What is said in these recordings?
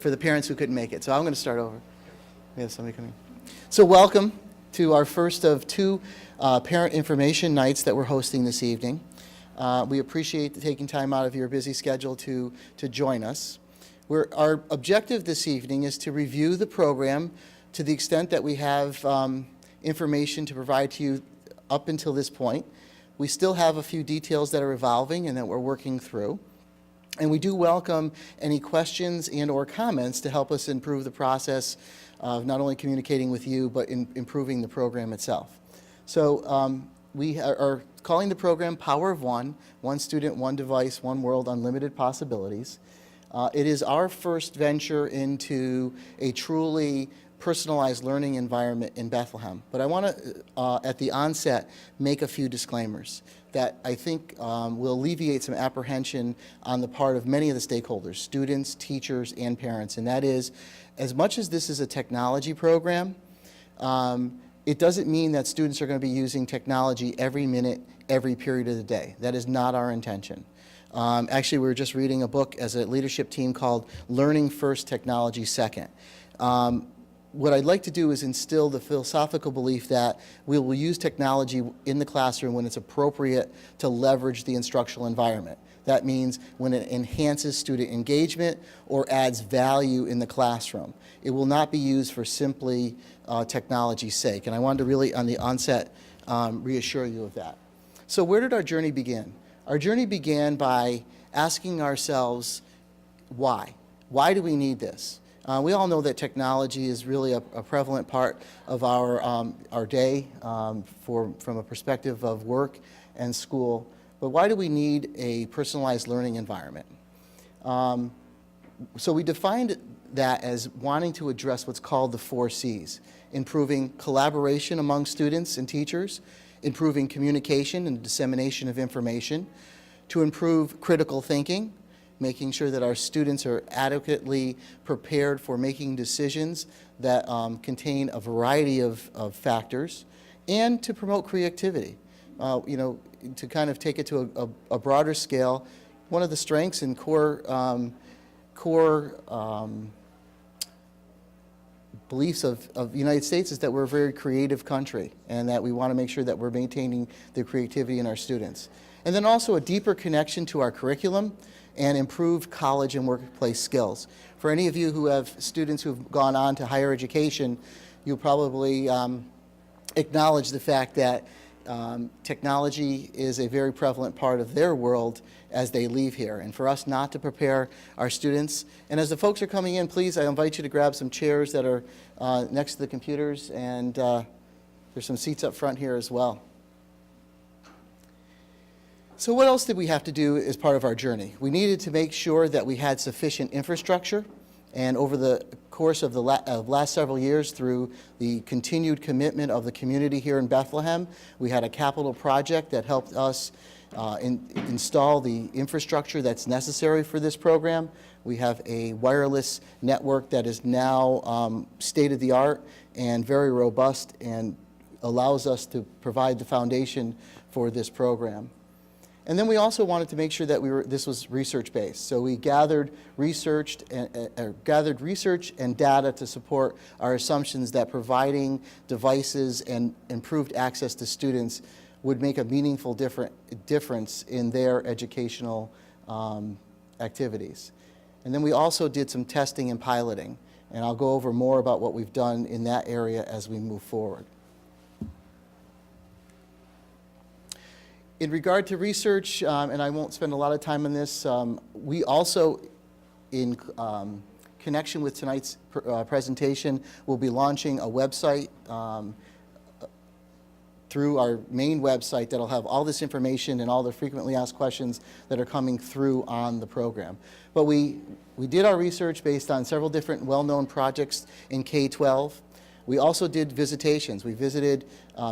for the parents who couldn't make it. So I'm going to start over. We have somebody coming. So welcome to our first of two parent information nights that we're hosting this evening. We appreciate taking time out of your busy schedule to join us. Our objective this evening is to review the program to the extent that we have information to provide to you up until this point. We still have a few details that are evolving and that we're working through. And we do welcome any questions and or comments to help us improve the process of not only communicating with you, but improving the program itself. So we are calling the program Power of One, One Student, One Device, One World, Unlimited Possibilities. It is our first venture into a truly personalized learning environment in Bethlehem. But I want to, at the onset, make a few disclaimers that I think will alleviate some apprehension on the part of many of the stakeholders, students, teachers, and parents. And that is, as much as this is a technology program, it doesn't mean that students are going to be using technology every minute, every period of the day. That is not our intention. Actually, we were just reading a book as a leadership team called Learning First, Technology Second. What I'd like to do is instill the philosophical belief that we will use technology in the classroom when it's appropriate to leverage the instructional environment. That means when it enhances student engagement or adds value in the classroom. It will not be used for simply technology's sake. And I wanted to really, on the onset, reassure you of that. So where did our journey begin? Our journey began by asking ourselves, why? Why do we need this? We all know that technology is really a prevalent part of our day from a perspective of work and school. But why do we need a personalized learning environment? So we defined that as wanting to address what's called the 4 C's: improving collaboration among students and teachers, improving communication and dissemination of information, to improve critical thinking, making sure that our students are adequately prepared for making decisions that contain a variety of factors, and to promote creativity. To kind of take it to a broader scale, one of the strengths and core beliefs of the United States is that we're a very creative country, and that we want to make sure that we're maintaining the creativity in our students. And then also a deeper connection to our curriculum and improved college and workplace skills. For any of you who have students who've gone on to higher education, you'll probably acknowledge the fact that technology is a very prevalent part of their world as they leave here. And for us not to prepare our students, and as the folks are coming in, please, I invite you to grab some chairs that are next to the computers, and there's some seats up front here as well. So what else did we have to do as part of our journey? We needed to make sure that we had sufficient infrastructure, and over the course of the last several years, through the continued commitment of the community here in Bethlehem, we had a capital project that helped us install the infrastructure that's necessary for this program. We have a wireless network that is now state-of-the-art and very robust and allows us to provide the foundation for this program. And then we also wanted to make sure that this was research-based. So we gathered research and data to support our assumptions that providing devices and improved access to students would make a meaningful difference in their educational activities. And then we also did some testing and piloting. And I'll go over more about what we've done in that area as we move forward. In regard to research, and I won't spend a lot of time on this, we also, in connection with tonight's presentation, will be launching a website through our main website that'll have all this information and all the frequently asked questions that are coming through on the program. But we did our research based on several different well-known projects in K-12. We also did visitations. We visited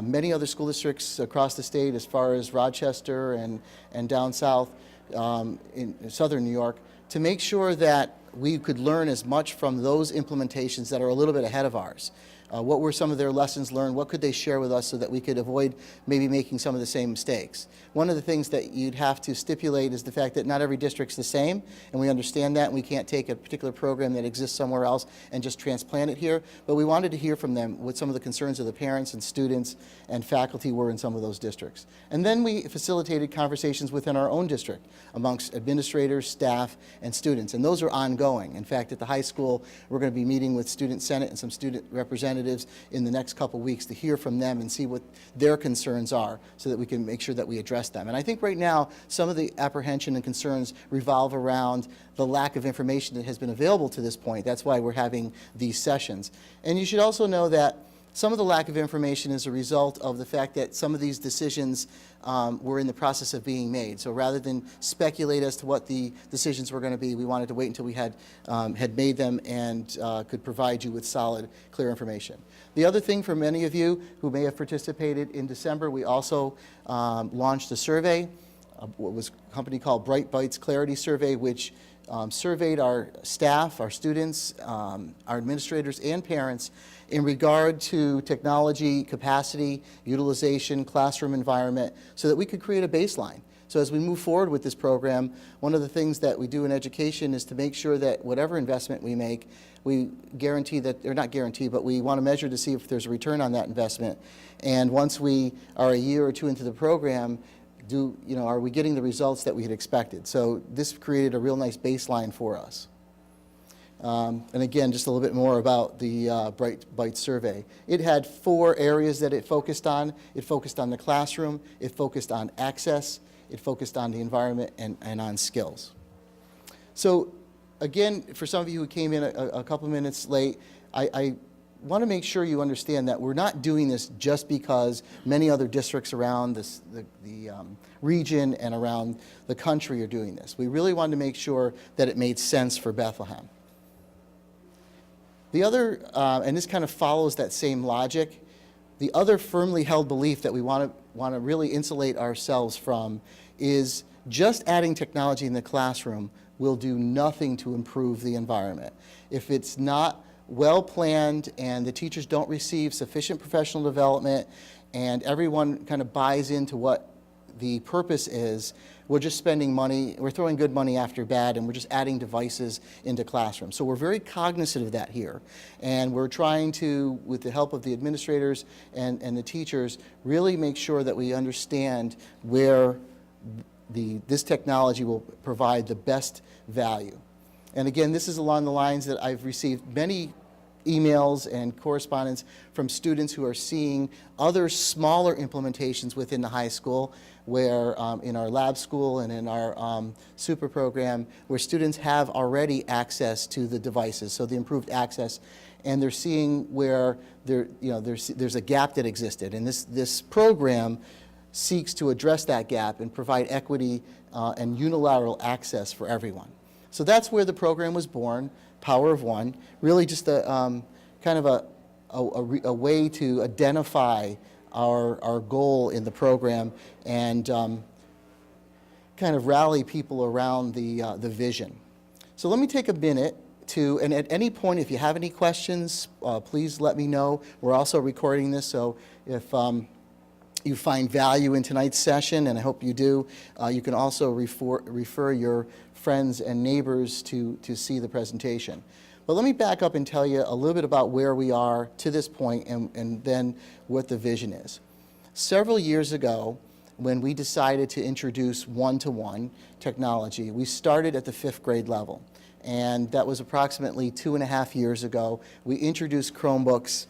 many other school districts across the state, as far as Rochester and down south in southern New York, to make sure that we could learn as much from those implementations that are a little bit ahead of ours. What were some of their lessons learned? What could they share with us so that we could avoid maybe making some of the same mistakes? One of the things that you'd have to stipulate is the fact that not every district's the same, and we understand that, and we can't take a particular program that exists somewhere else and just transplant it here. But we wanted to hear from them what some of the concerns of the parents and students and faculty were in some of those districts. And then we facilitated conversations within our own district amongst administrators, staff, and students, and those are ongoing. In fact, at the high school, we're going to be meeting with Student Senate and some student representatives in the next couple weeks to hear from them and see what their concerns are so that we can make sure that we address them. And I think right now some of the apprehension and concerns revolve around the lack of information that has been available to this point. That's why we're having these sessions. And you should also know that some of the lack of information is a result of the fact that some of these decisions were in the process of being made. So rather than speculate as to what the decisions were going to be, we wanted to wait until we had made them and could provide you with solid, clear information. The other thing for many of you who may have participated in December, we also launched a survey, what was a company called Bright Bites Clarity Survey, which surveyed our staff, our students, our administrators, and parents in regard to technology, capacity, utilization, classroom environment, so that we could create a baseline. So as we move forward with this program, one of the things that we do in education is to make sure that whatever investment we make, we guarantee that, or not guarantee, but we want to measure to see if there's a return on that investment. And once we are a year or two into the program, are we getting the results that we had expected? So this created a real nice baseline for us. And again, just a little bit more about the Bright Bites survey. It had 4 areas that it focused on. It focused on the classroom, it focused on access, it focused on the environment, and on skills. So again, for some of you who came in a couple minutes late, I want to make sure you understand that we're not doing this just because many other districts around the region and around the country are doing this. We really wanted to make sure that it made sense for Bethlehem. The other, and this kind of follows that same logic, the other firmly held belief that we want to really insulate ourselves from is just adding technology in the classroom will do nothing to improve the environment. If it's not well planned and the teachers don't receive sufficient professional development and everyone kind of buys into what the purpose is, we're just spending money, we're throwing good money after bad, and we're just adding devices into classrooms. So we're very cognizant of that here. And we're trying to, with the help of the administrators and the teachers, really make sure that we understand where this technology will provide the best value. And again, this is along the lines that I've received many emails and correspondence from students who are seeing other smaller implementations within the high school, where in our lab school and in our super program, where students have already access to the devices, so the improved access, and they're seeing where there's a gap that existed, and this program seeks to address that gap and provide equity and unilateral access for everyone. So that's where the program was born, Power of One, really just a kind of a way to identify our goal in the program and kind of rally people around the vision. So let me take a minute to, and at any point if you have any questions, please let me know. We're also recording this, so if you find value in tonight's session, and I hope you do, you can also refer your friends and neighbors to see the presentation. But let me back up and tell you a little bit about where we are to this point and then what the vision is. Several years ago, when we decided to introduce one-to-one technology, we started at the 5th grade level. And that was approximately 2.5 years ago. We introduced Chromebooks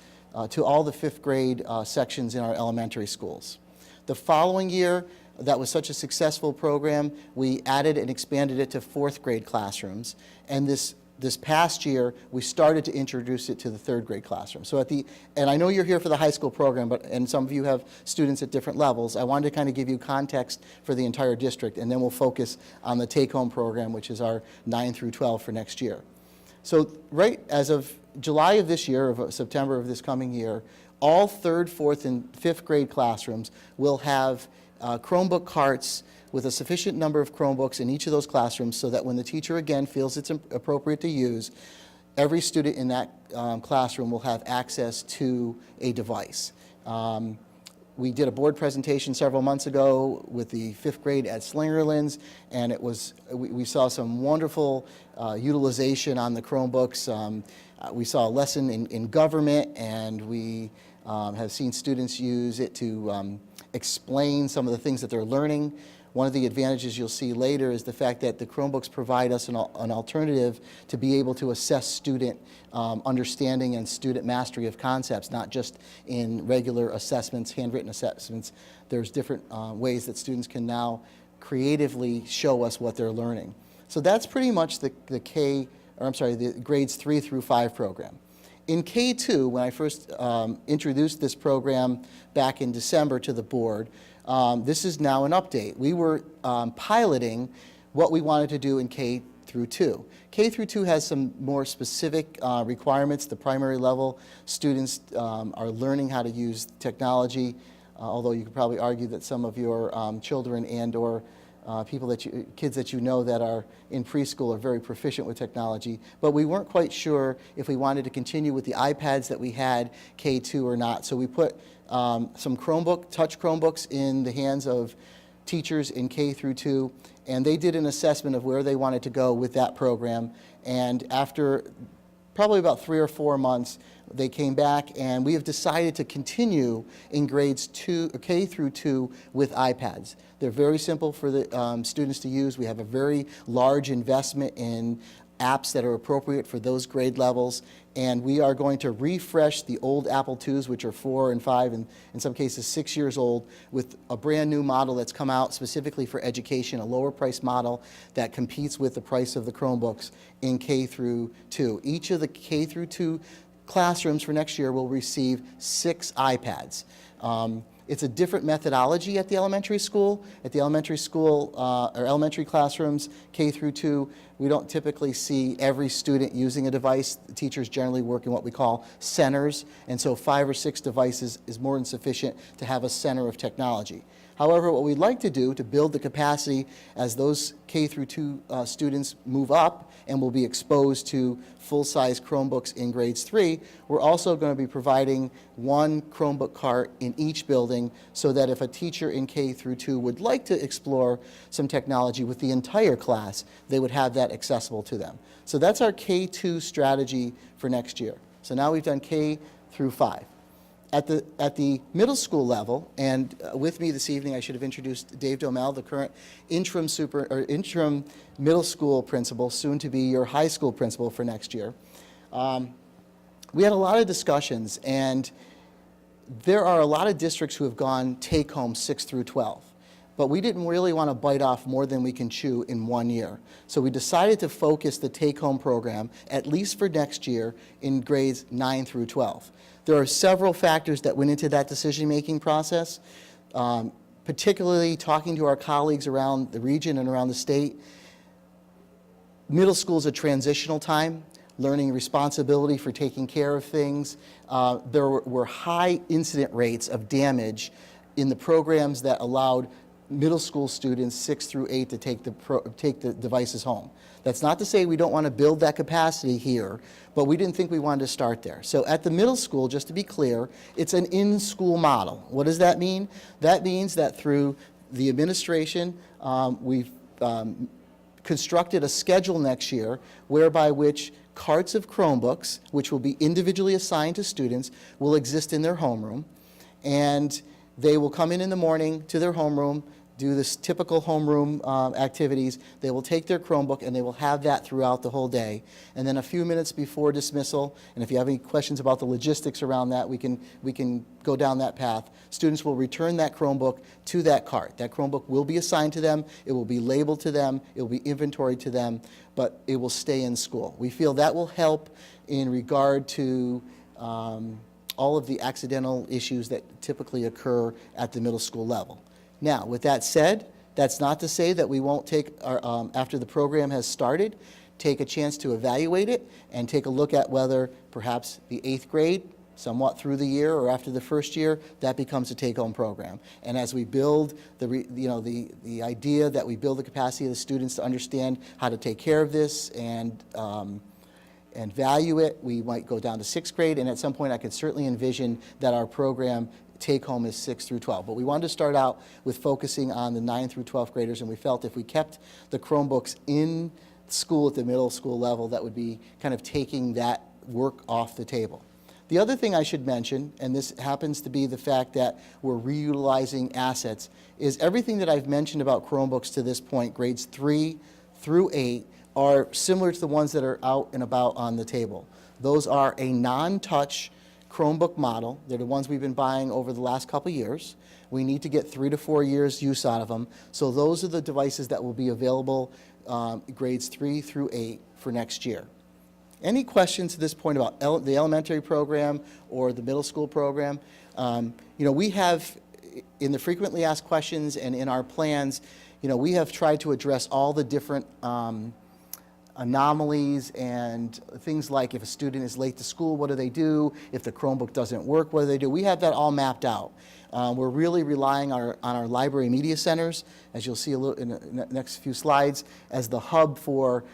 to all the 5th grade sections in our elementary schools. The following year, that was such a successful program, we added and expanded it to 4th grade classrooms. And this past year, we started to introduce it to the 3rd grade classroom. So and I know you're here for the high school program, and some of you have students at different levels. I wanted to kind of give you context for the entire district, and then we'll focus on the take-home program, which is our 9 through 12 for next year. So right as of July of this year, of September of this coming year, all 3rd, 4th, and 5th grade classrooms will have Chromebook carts with a sufficient number of Chromebooks in each of those classrooms so that when the teacher again feels it's appropriate to use, every student in that classroom will have access to a device. We did a board presentation several months ago with the 5th grade at Slingerlands, and we saw some wonderful utilization on the Chromebooks. We saw a lesson in government, and we have seen students use it to explain some of the things that they're learning. One of the advantages you'll see later is the fact that the Chromebooks provide us an alternative to be able to assess student understanding and student mastery of concepts, not just in regular assessments, handwritten assessments. There's different ways that students can now creatively show us what they're learning. So that's pretty much the grades 3 through 5 program. In K2, when I first introduced this program back in December to the board, this is now an update. We were piloting what we wanted to do in K through 2. K through 2 has some more specific requirements. The primary level students are learning how to use technology, although you could probably argue that some of your children and or kids that you know that are in preschool are very proficient with technology, but we weren't quite sure if we wanted to continue with the iPads that we had K2 or not. So we put some touch Chromebooks in the hands of teachers in K through 2, and they did an assessment of where they wanted to go with that program. And after probably about 3 or 4 months, they came back, and we have decided to continue in grades K through 2 with iPads. They're very simple for the students to use. We have a very large investment in apps that are appropriate for those grade levels, and we are going to refresh the old Apple IIs, which are 4 and 5, and in some cases 6 years old, with a brand new model that's come out specifically for education, a lower price model that competes with the price of the Chromebooks in K through 2. Each of the K through 2 classrooms for next year will receive 6 iPads. It's a different methodology at the elementary school. At the elementary school, or elementary classrooms, K through 2, we don't typically see every student using a device. The teachers generally work in what we call centers, and so 5 or 6 devices is more than sufficient to have a center of technology. However, what we'd like to do to build the capacity as those K through 2 students move up and will be exposed to full-size Chromebooks in grades 3, we're also going to be providing 1 Chromebook cart in each building so that if a teacher in K through 2 would like to explore some technology with the entire class, they would have that accessible to them. So that's our K2 strategy for next year. So now we've done K through 5. At the middle school level, and with me this evening, I should have introduced Dave Domel, the current interim middle school principal, soon to be your high school principal for next year. We had a lot of discussions, and there are a lot of districts who have gone take home 6 through 12. But we didn't really want to bite off more than we can chew in 1 year. So we decided to focus the take-home program, at least for next year, in grades 9 through 12. There are several factors that went into that decision-making process, particularly talking to our colleagues around the region and around the state. Middle school is a transitional time, learning responsibility for taking care of things. There were high incident rates of damage in the programs that allowed middle school students 6 through 8 to take the devices home. That's not to say we don't want to build that capacity here, but we didn't think we wanted to start there. So at the middle school, just to be clear, it's an in-school model. What does that mean? That means that through the administration, we've constructed a schedule next year whereby which carts of Chromebooks, which will be individually assigned to students, will exist in their homeroom, and they will come in the morning to their homeroom, do this typical homeroom activities. They will take their Chromebook and they will have that throughout the whole day. And then a few minutes before dismissal, and if you have any questions about the logistics around that, we can go down that path. Students will return that Chromebook to that cart. That Chromebook will be assigned to them, it will be labeled to them, it will be inventoried to them, but it will stay in school. We feel that will help in regard to all of the accidental issues that typically occur at the middle school level. Now, with that said, that's not to say that we won't take our, after the program has started, take a chance to evaluate it and take a look at whether perhaps the 8th grade, somewhat through the year or after the first year, that becomes a take-home program. And as we build the idea that we build the capacity of the students to understand how to take care of this and and value it. We might go down to 6th grade, and at some point I could certainly envision that our program take home is 6 through 12. But we wanted to start out with focusing on the 9 through 12th graders, and we felt if we kept the Chromebooks in school at the middle school level, that would be kind of taking that work off the table. The other thing I should mention, and this happens to be the fact that we're reutilizing assets, is everything that I've mentioned about Chromebooks to this point, grades 3 through 8, are similar to the ones that are out and about on the table. Those are a non-touch Chromebook model. They're the ones we've been buying over the last couple years. We need to get 3 to 4 years use out of them. So those are the devices that will be available grades 3 through 8 for next year. Any questions at this point about the elementary program or the middle school program? We have, in the frequently asked questions and in our plans, we have tried to address all the different anomalies and things like if a student is late to school, what do they do? If the Chromebook doesn't work, what do they do? We have that all mapped out. We're really relying on our library media centers, as you'll see a little in the next few slides, as the hub for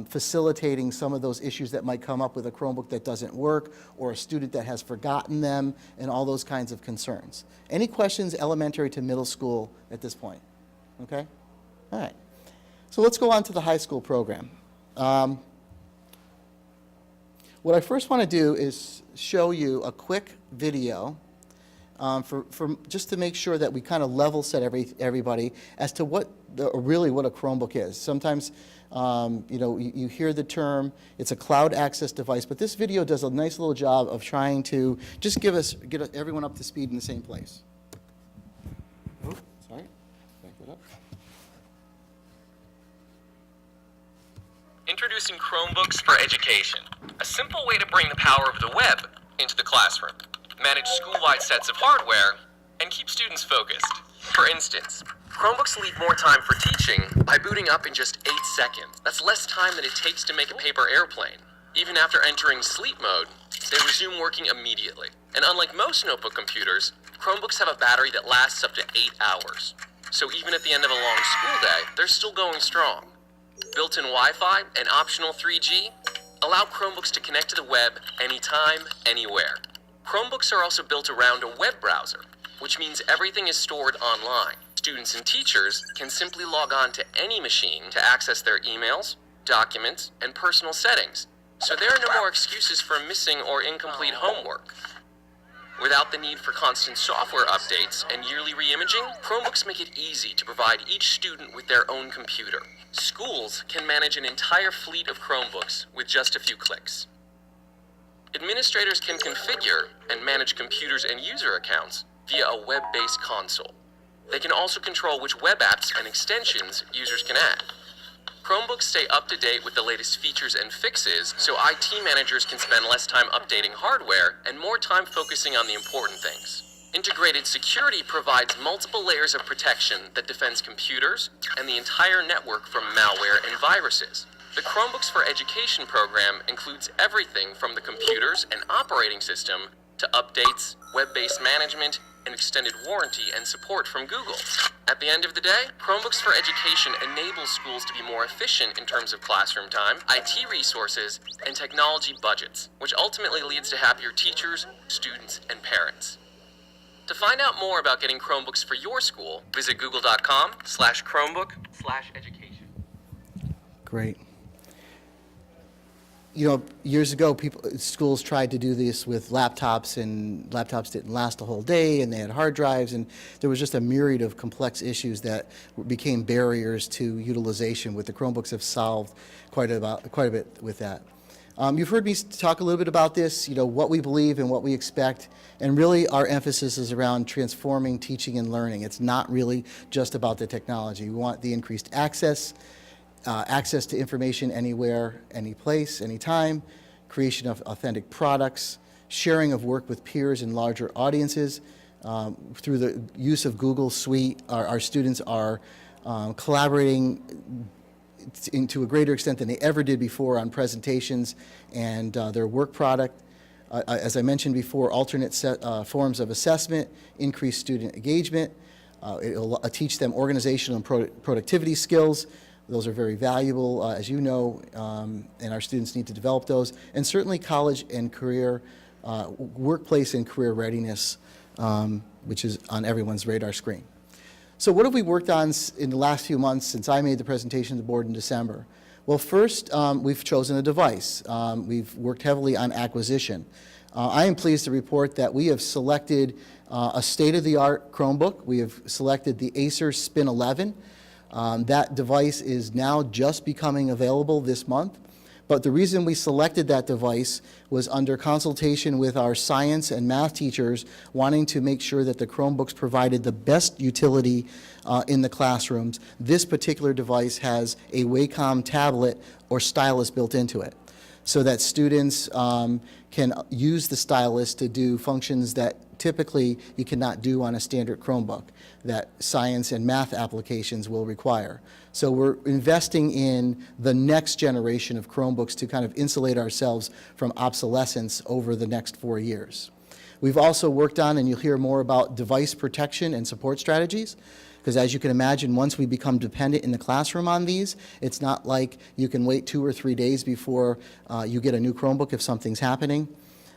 facilitating some of those issues that might come up with a Chromebook that doesn't work or a student that has forgotten them and all those kinds of concerns. Any questions elementary to middle school at this point? Okay? All right. So let's go on to the high school program. What I first want to do is show you a quick video just to make sure that we kind of level set everybody as to really what a Chromebook is. Sometimes you hear the term, it's a cloud access device, but this video does a nice little job of trying to just get everyone up to speed in the same place. Oh, sorry, back that up. Introducing Chromebooks for Education, a simple way to bring the power of the web into the classroom, manage school-wide sets of hardware, and keep students focused. For instance, Chromebooks leave more time for teaching by booting up in just 8 seconds. That's less time than it takes to make a paper airplane. Even after entering sleep mode, they resume working immediately. And unlike most notebook computers, Chromebooks have a battery that lasts up to 8 hours. So even at the end of a long school day, they're still going strong. Built-in Wi-Fi and optional 3G allow Chromebooks to connect to the web anytime, anywhere. Chromebooks are also built around a web browser, which means everything is stored online. Students and teachers can simply log on to any machine to access their emails, documents, and personal settings, so there are no more excuses for missing or incomplete homework. Without the need for constant software updates and yearly re-imaging, Chromebooks make it easy to provide each student with their own computer. Schools can manage an entire fleet of Chromebooks with just a few clicks. Administrators can configure and manage computers and user accounts via a web-based console. They can also control which web apps and extensions users can add. Chromebooks stay up to date with the latest features and fixes, so IT managers can spend less time updating hardware and more time focusing on the important things. Integrated security provides multiple layers of protection that defends computers and the entire network from malware and viruses. The Chromebooks for Education program includes everything from the computers and operating system to updates, web-based management, and extended warranty and support from Google. At the end of the day, Chromebooks for Education enable schools to be more efficient in terms of classroom time, IT resources, and technology budgets, which ultimately leads to happier teachers, students, and parents. To find out more about getting Chromebooks for your school, visit google.com/Chromebook/education. Great. Years ago, schools tried to do this with laptops, and laptops didn't last a whole day, and they had hard drives, and there was just a myriad of complex issues that became barriers to utilization. With the Chromebooks have solved quite a bit with that. You've heard me talk a little bit about this, what we believe and what we expect, and really our emphasis is around transforming teaching and learning. It's not really just about the technology. We want the increased access to information anywhere, any place, anytime, creation of authentic products, sharing of work with peers and larger audiences. Through the use of Google Suite, our students are collaborating to a greater extent than they ever did before on presentations and their work product. As I mentioned before, alternate forms of assessment, increased student engagement. It will teach them organizational and productivity skills. Those are very valuable, as you know, and our students need to develop those. And certainly college and career, workplace and career readiness, which is on everyone's radar screen. So what have we worked on in the last few months since I made the presentation to the board in December? Well, first, we've chosen a device. We've worked heavily on acquisition. I am pleased to report that we have selected a state-of-the-art Chromebook. We have selected the Acer Spin 11. That device is now just becoming available this month. But the reason we selected that device was under consultation with our science and math teachers, wanting to make sure that the Chromebooks provided the best utility in the classrooms. This particular device has a Wacom tablet or stylus built into it, so that students can use the stylus to do functions that typically you cannot do on a standard Chromebook, that science and math applications will require. So we're investing in the next generation of Chromebooks to kind of insulate ourselves from obsolescence over the next 4 years. We've also worked on, and you'll hear more about, device protection and support strategies, because as you can imagine, once we become dependent in the classroom on these, it's not like you can wait 2 or 3 days before you get a new Chromebook if something's happening.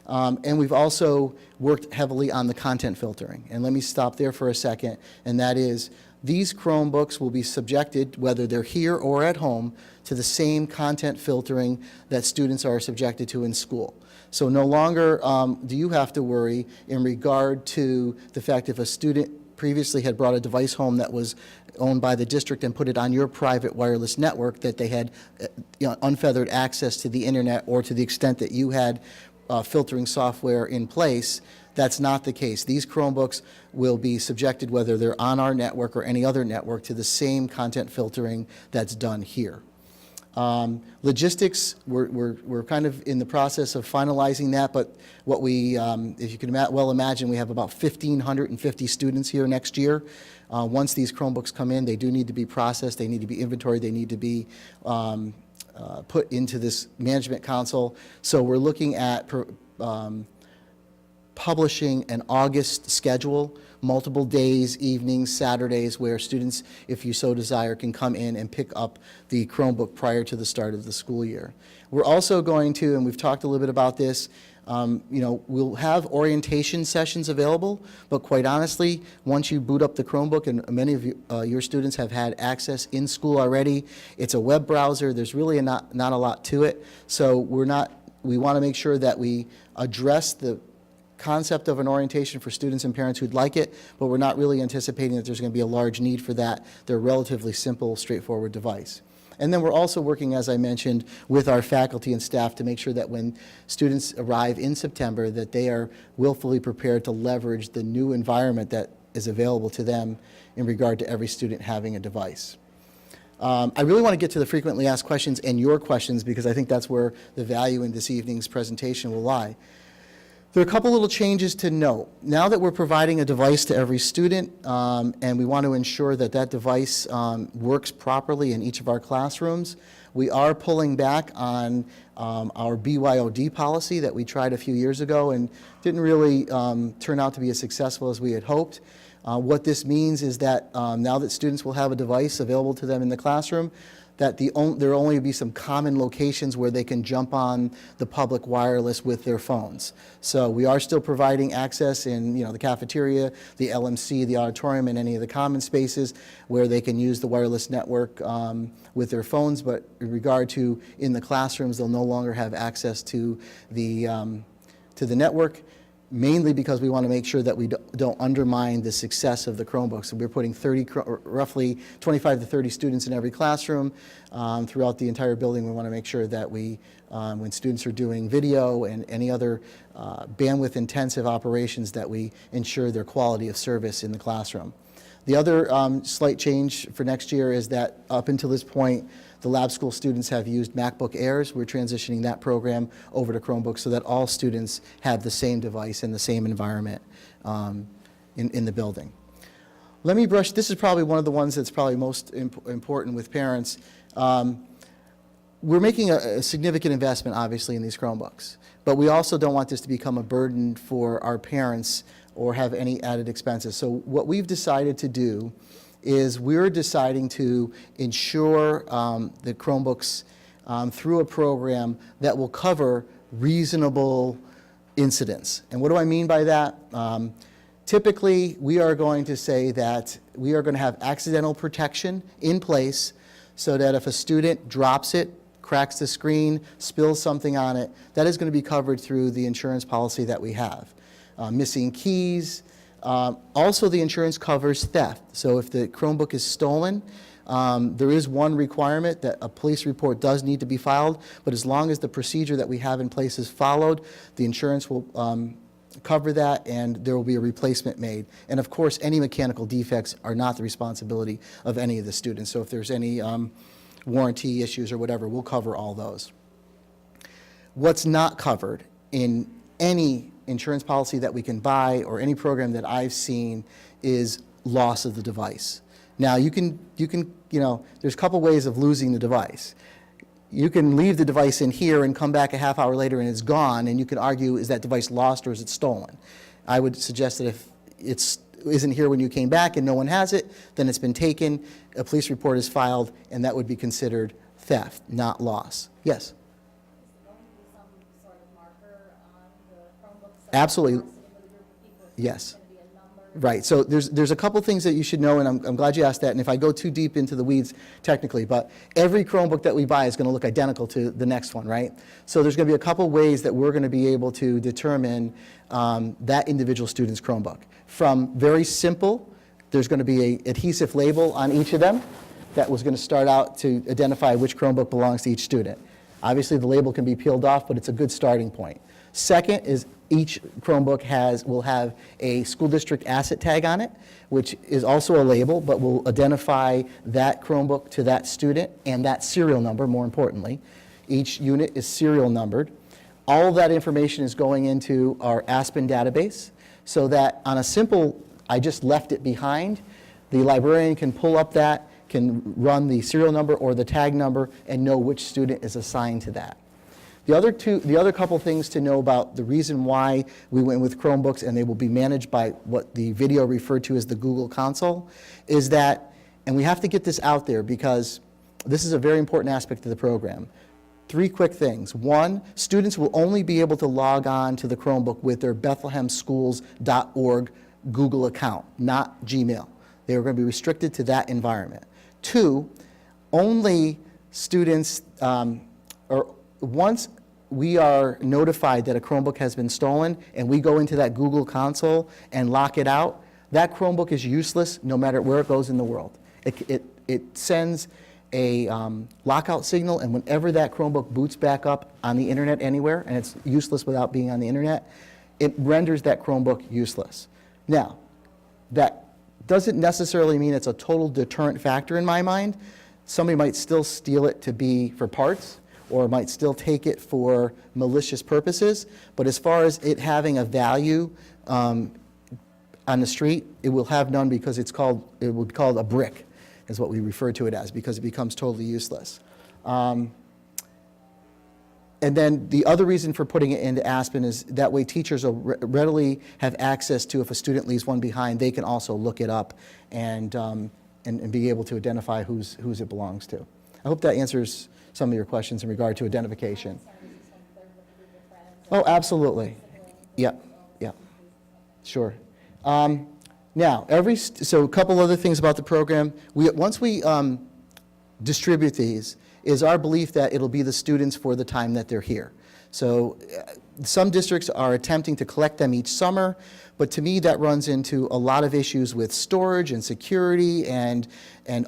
And we've also worked heavily on the content filtering. And let me stop there for a second, and that is, these Chromebooks will be subjected, whether they're here or at home, to the same content filtering that students are subjected to in school. So no longer do you have to worry in regard to the fact if a student previously had brought a device home that was owned by the district and put it on your private wireless network, that they had unfeathered access to the internet, or to the extent that you had filtering software in place. That's not the case. These Chromebooks will be subjected, whether they're on our network or any other network, to the same content filtering that's done here. Logistics, we're kind of in the process of finalizing that, but what we, if you can well imagine, we have about 1,550 students here next year. Once these Chromebooks come in, they do need to be processed, they need to be inventoried, they need to be put into this management console. So we're looking at publishing an August schedule, multiple days, evenings, Saturdays, where students, if you so desire, can come in and pick up the Chromebook prior to the start of the school year. We're also going to, and we've talked a little bit about this, we'll have orientation sessions available, but quite honestly, once you boot up the Chromebook, and many of your students have had access in school already, it's a web browser, there's really not a lot to it. So we want to make sure that we address the concept of an orientation for students and parents who'd like it, but we're not really anticipating that there's going to be a large need for that. They're a relatively simple, straightforward device. And then we're also working, as I mentioned, with our faculty and staff to make sure that when students arrive in September, that they are willfully prepared to leverage the new environment that is available to them in regard to every student having a device. I really want to get to the frequently asked questions and your questions, because I think that's where the value in this evening's presentation will lie. There are a couple little changes to note. Now that we're providing a device to every student, and we want to ensure that that device works properly in each of our classrooms, we are pulling back on our BYOD policy that we tried a few years ago and didn't really turn out to be as successful as we had hoped. What this means is that now that students will have a device available to them in the classroom, that there will only be some common locations where they can jump on the public wireless with their phones. So we are still providing access in the cafeteria, the LMC, the auditorium, and any of the common spaces where they can use the wireless network with their phones, but in regard to in the classrooms, they'll no longer have access to the network, mainly because we want to make sure that we don't undermine the success of the Chromebooks. So we're putting roughly 25 to 30 students in every classroom throughout the entire building. We want to make sure that when students are doing video and any other bandwidth-intensive operations, that we ensure their quality of service in the classroom. The other slight change for next year is that up until this point, the lab school students have used MacBook Airs. We're transitioning that program over to Chromebooks so that all students have the same device and the same environment in the building. Let me brush, this is probably one of the ones that's probably most important with parents. We're making a significant investment, obviously, in these Chromebooks, but we also don't want this to become a burden for our parents or have any added expenses. So what we've decided to do is we're deciding to insure the Chromebooks through a program that will cover reasonable incidents. And what do I mean by that? Typically, we are going to say that we are going to have accidental protection in place so that if a student drops it, cracks the screen, spills something on it, that is going to be covered through the insurance policy that we have. Missing keys. Also, the insurance covers theft. So if the Chromebook is stolen, there is one requirement that a police report does need to be filed, but as long as the procedure that we have in place is followed, the insurance will cover that and there will be a replacement made. And of course, any mechanical defects are not the responsibility of any of the students. So if there's any warranty issues or whatever, we'll cover all those. What's not covered in any insurance policy that we can buy or any program that I've seen is loss of the device. Now, you can, there's a couple ways of losing the device. You can leave the device in here and come back a half hour later and it's gone, and you can argue, is that device lost or is it stolen? I would suggest that if it isn't here when you came back and no one has it, then it's been taken, a police report is filed, and that would be considered theft, not loss. Yes? Is there going to be some sort of marker on the Chromebook? Absolutely. Sitting with a group of people, Yes. Is there going to be a number? Right, so there's a couple things that you should know, and I'm glad you asked that, and if I go too deep into the weeds technically, but every Chromebook that we buy is going to look identical to the next one, right? So there's going to be a couple ways that we're going to be able to determine that individual student's Chromebook. From very simple, there's going to be an adhesive label on each of them that was going to start out to identify which Chromebook belongs to each student. Obviously, the label can be peeled off, but it's a good starting point. Second is each Chromebook will have a school district asset tag on it, which is also a label, but will identify that Chromebook to that student and that serial number, more importantly. Each unit is serial numbered. All of that information is going into our Aspen database so that on a simple, I just left it behind, the librarian can pull up that, can run the serial number or the tag number and know which student is assigned to that. The other couple things to know about the reason why we went with Chromebooks and they will be managed by what the video referred to as the Google console is that, and we have to get this out there because this is a very important aspect of the program. 3 quick things. 1, students will only be able to log on to the Chromebook with their bethlehemschools.org Google account, not Gmail. They are going to be restricted to that environment. 2, only students, once we are notified that a Chromebook has been stolen and we go into that Google console and lock it out, that Chromebook is useless no matter where it goes in the world. It sends a lockout signal, and whenever that Chromebook boots back up on the internet anywhere, and it's useless without being on the internet, it renders that Chromebook useless. Now, that doesn't necessarily mean it's a total deterrent factor in my mind. Somebody might still steal it to be for parts, or might still take it for malicious purposes, but as far as it having a value on the street, it will have none because it will be called a brick, is what we refer to it as, because it becomes totally useless. And then the other reason for putting it into Aspen is that way teachers will readily have access to, if a student leaves one behind, they can also look it up and be able to identify whose it belongs to. I hope that answers some of your questions in regard to identification. Oh, absolutely. Yep, sure. Now, so a couple other things about the program. Once we distribute these, is our belief that it'll be the students for the time that they're here. So some districts are attempting to collect them each summer, but to me that runs into a lot of issues with storage and security and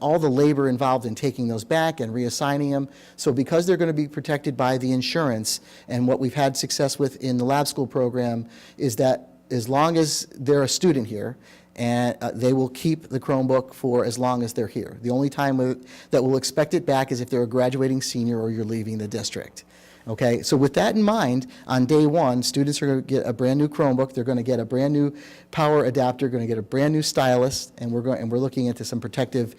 all the labor involved in taking those back and reassigning them. So because they're going to be protected by the insurance, and what we've had success with in the lab school program is that as long as they're a student here, and they will keep the Chromebook for as long as they're here. The only time that we'll expect it back is if they're a graduating senior or you're leaving the district. Okay, so with that in mind, on day 1, students are going to get a brand new Chromebook. They're going to get a brand new power adapter, going to get a brand new stylus, and we're looking into some protective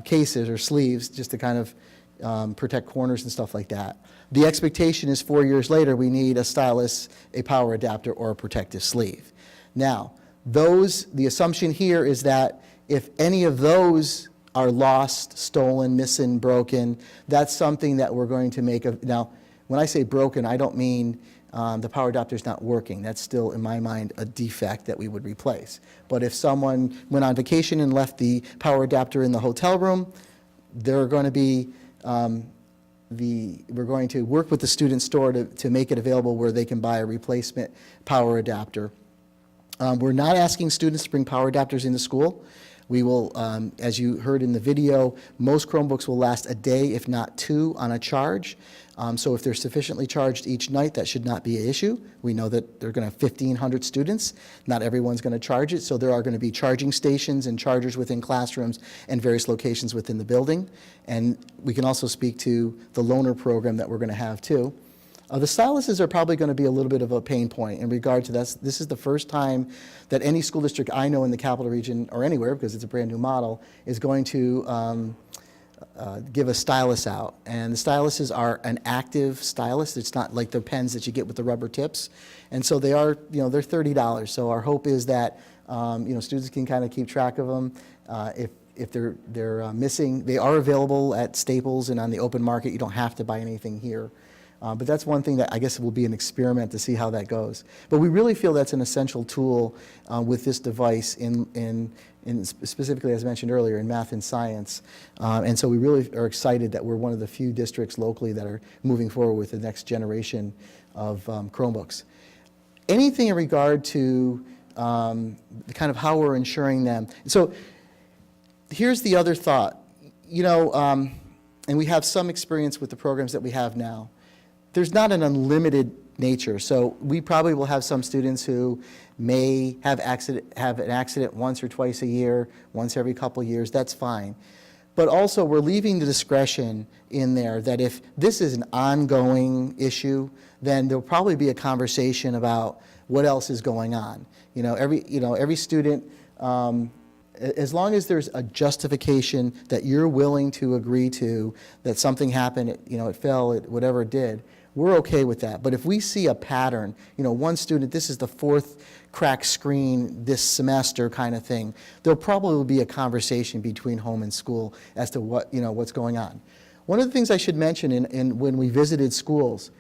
cases or sleeves just to kind of protect corners and stuff like that. The expectation is 4 years later we need a stylus, a power adapter, or a protective sleeve. Now, the assumption here is that If any of those are lost, stolen, missing, broken, that's something that we're going to make a, now, when I say broken, I don't mean the power adapter's not working. That's still, in my mind, a defect that we would replace. But if someone went on vacation and left the power adapter in the hotel room, they're going to be, we're going to work with the student store to make it available where they can buy a replacement power adapter. We're not asking students to bring power adapters into school. We will, as you heard in the video, most Chromebooks will last a day, if not two, on a charge. So if they're sufficiently charged each night, that should not be an issue. We know that they're going to have 1,500 students. Not everyone's going to charge it, so there are going to be charging stations and chargers within classrooms and various locations within the building. And we can also speak to the loaner program that we're going to have too. The styluses are probably going to be a little bit of a pain point in regard to that. This is the first time that any school district I know in the capital region, or anywhere, because it's a brand new model, is going to give a stylus out. And the styluses are an active stylus. It's not like the pens that you get with the rubber tips. And so they are, they're $30. So our hope is that, students can kind of keep track of them. If they're missing, they are available at Staples and on the open market. You don't have to buy anything here. But that's one thing that I guess will be an experiment to see how that goes. But we really feel that's an essential tool with this device in specifically, as mentioned earlier, in math and science. And so we really are excited that we're one of the few districts locally that are moving forward with the next generation of Chromebooks. Anything in regard to kind of how we're ensuring them. So here's the other thought. And we have some experience with the programs that we have now. There's not an unlimited nature, so we probably will have some students who may have an accident once or twice a year, once every couple of years. That's fine. But also, we're leaving the discretion in there that if this is an ongoing issue, then there'll probably be a conversation about what else is going on. Every student, as long as there's a justification that you're willing to agree to, that something happened, it fell, whatever it did, we're okay with that. But if we see a pattern, one student, this is the fourth cracked screen this semester kind of thing, there'll probably be a conversation between home and school as to what's going on. One of the things I should mention when we visited schools,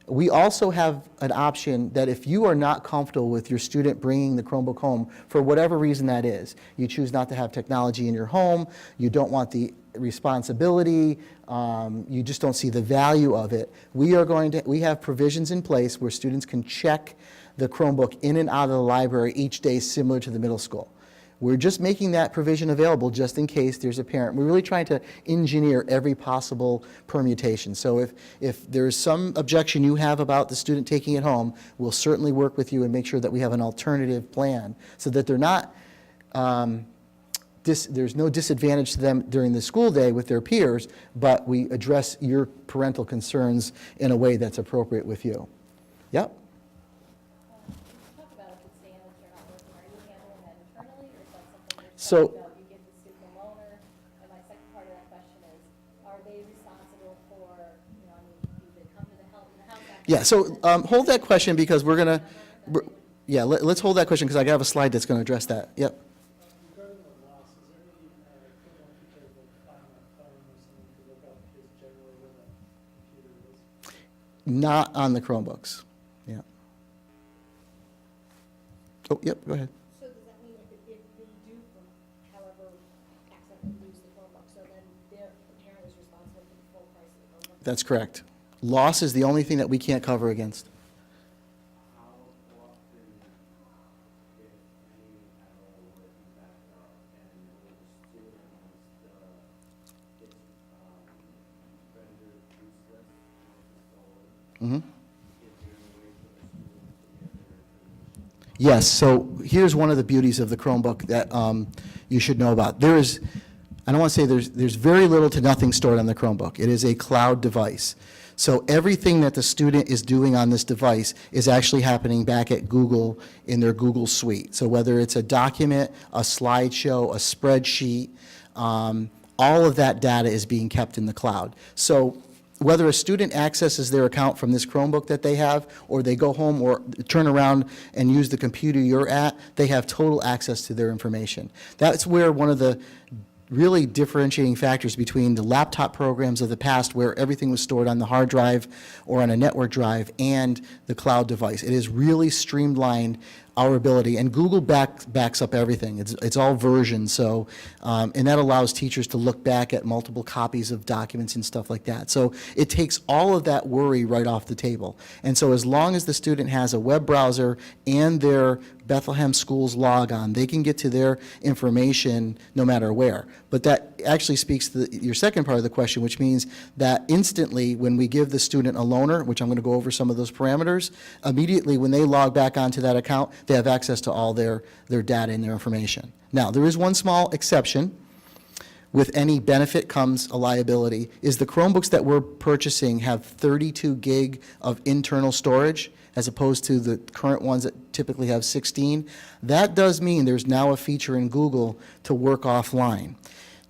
we also have an option that if you are not comfortable with your student bringing the Chromebook home, for whatever reason that is, you choose not to have technology in your home, you don't want the responsibility, you just don't see the value of it, we have provisions in place where students can check the Chromebook in and out of the library each day, similar to the middle school. We're just making that provision available just in case there's a parent. We're really trying to engineer every possible permutation. So if there's some objection you have about the student taking it home, we'll certainly work with you and make sure that we have an alternative plan so that they're not, there's no disadvantage to them during the school day with their peers, but we address your parental concerns in a way that's appropriate with you. Yep. Talk about if it's damaged or not working. Are you handling that internally, or is that something you're So- talking about? You give the student a loaner? And my second part of that question is, are they responsible for, do they come to the help in the house? Yeah, so hold that question because we're going to, let's hold that question because I have a slide that's going to address that. Yep. Regarding the loss, is there any equivalent feature like find my phone or something to look up is generally where the computer is? Not on the Chromebooks. Yeah. Oh, yep, go ahead. So does that mean if they do, however, accidentally lose the Chromebook, so then the parent is responsible for the full price of the Chromebook? That's correct. Loss is the only thing that we can't cover against. How often, if any at all, would it be backed up, and will the student, once it's rendered useless, once it's stolen, Mhm. is there any way for the student to get their information? Yes, so here's one of the beauties of the Chromebook that you should know about. There is, I don't want to say there's very little to nothing stored on the Chromebook. It is a cloud device. So everything that the student is doing on this device is actually happening back at Google in their Google Suite. So whether it's a document, a slideshow, a spreadsheet, all of that data is being kept in the cloud. So whether a student accesses their account from this Chromebook that they have, or they go home or turn around and use the computer you're at, they have total access to their information. That's where one of the really differentiating factors between the laptop programs of the past, where everything was stored on the hard drive or on a network drive, and the cloud device. It has really streamlined our ability, and Google backs up everything. It's all versioned, so, and that allows teachers to look back at multiple copies of documents and stuff like that. So it takes all of that worry right off the table. And so as long as the student has a web browser and their Bethlehem Schools logon, they can get to their information no matter where. But that actually speaks to your second part of the question, which means that instantly when we give the student a loaner, which I'm going to go over some of those parameters, immediately when they log back onto that account, they have access to all their data and their information. Now, there is one small exception. With any benefit comes a liability, is the Chromebooks that we're purchasing have 32 gig of internal storage, as opposed to the current ones that typically have 16. That does mean there's now a feature in Google to work offline.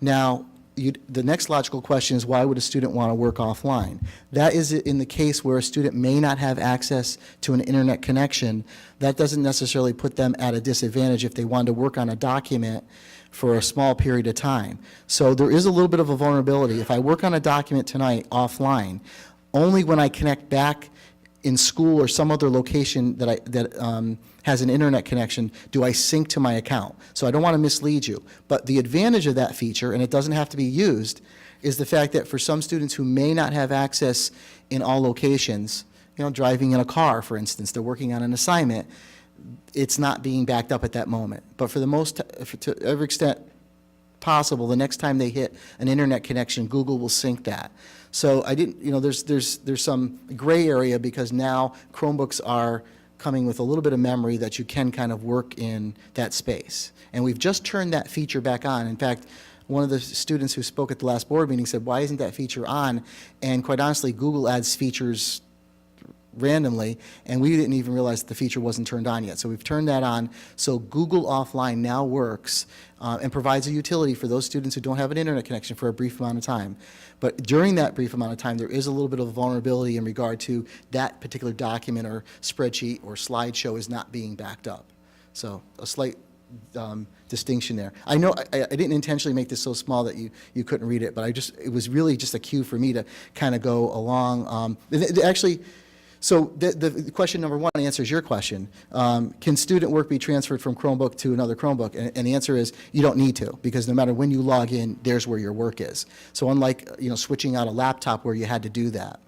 Now, the next logical question is, why would a student want to work offline? That is in the case where a student may not have access to an internet connection. That doesn't necessarily put them at a disadvantage if they want to work on a document for a small period of time. So there is a little bit of a vulnerability. If I work on a document tonight offline, only when I connect back in school or some other location that has an internet connection do I sync to my account. So I don't want to mislead you. But the advantage of that feature, and it doesn't have to be used, is the fact that for some students who may not have access in all locations, driving in a car, for instance, they're working on an assignment, it's not being backed up at that moment. But for the most, to every extent possible, the next time they hit an internet connection, Google will sync that. So I didn't, there's some gray area, because now Chromebooks are coming with a little bit of memory that you can kind of work in that space. And we've just turned that feature back on. In fact, one of the students who spoke at the last board meeting said, why isn't that feature on? And quite honestly, Google adds features randomly, and we didn't even realize that the feature wasn't turned on yet. So we've turned that on. So Google Offline now works and provides a utility for those students who don't have an internet connection for a brief amount of time. But during that brief amount of time, there is a little bit of vulnerability in regard to that particular document or spreadsheet or slideshow is not being backed up. So a slight distinction there. I know I didn't intentionally make this so small that you couldn't read it, but it was really just a cue for me to kind of go along. Actually, so the question number one answers your question. Can student work be transferred from Chromebook to another Chromebook? And the answer is you don't need to, because no matter when you log in, there's where your work is. So unlike switching out a laptop where you had to do that.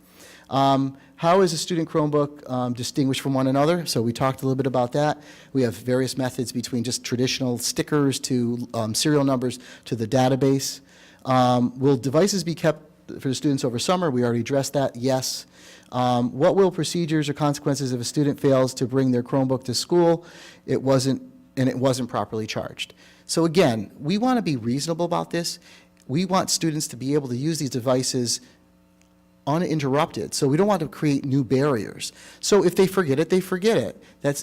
How is a student Chromebook distinguished from one another? So we talked a little bit about that. We have various methods between just traditional stickers to serial numbers to the database. Will devices be kept for the students over summer? We already addressed that, yes. What will procedures or consequences if a student fails to bring their Chromebook to school? It wasn't properly charged. So again, we want to be reasonable about this. We want students to be able to use these devices uninterrupted. So we don't want to create new barriers. So if they forget it, they forget it.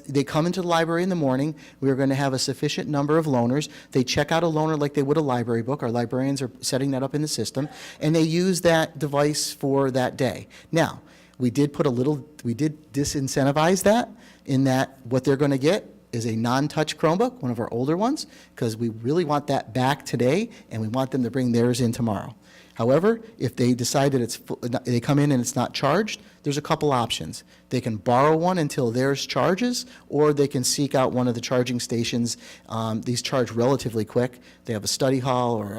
They come into the library in the morning. We are going to have a sufficient number of loaners. They check out a loaner like they would a library book. Our librarians are setting that up in the system, and they use that device for that day. Now, we did disincentivize that, in that what they're going to get is a non-touch Chromebook, one of our older ones, because we really want that back today, and we want them to bring theirs in tomorrow. However, if they decide that they come in and it's not charged, there's a couple options. They can borrow one until theirs charges, or they can seek out one of the charging stations. These charge relatively quick. They have a study hall, or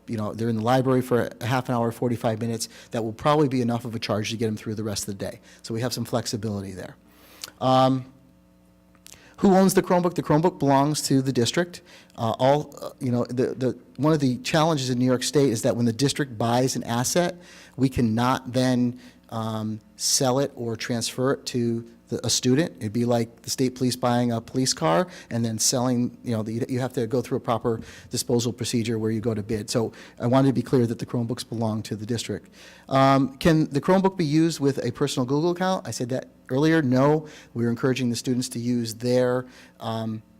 they're in the library for a half an hour, 45 minutes. That will probably be enough of a charge to get them through the rest of the day. So we have some flexibility there. Who owns the Chromebook? The Chromebook belongs to the district. One of the challenges in New York State is that when the district buys an asset, we cannot then sell it or transfer it to a student. It'd be like the state police buying a police car and then selling, you have to go through a proper disposal procedure where you go to bid. So I wanted to be clear that the Chromebooks belong to the district. Can the Chromebook be used with a personal Google account? I said that earlier. No, we're encouraging the students to use their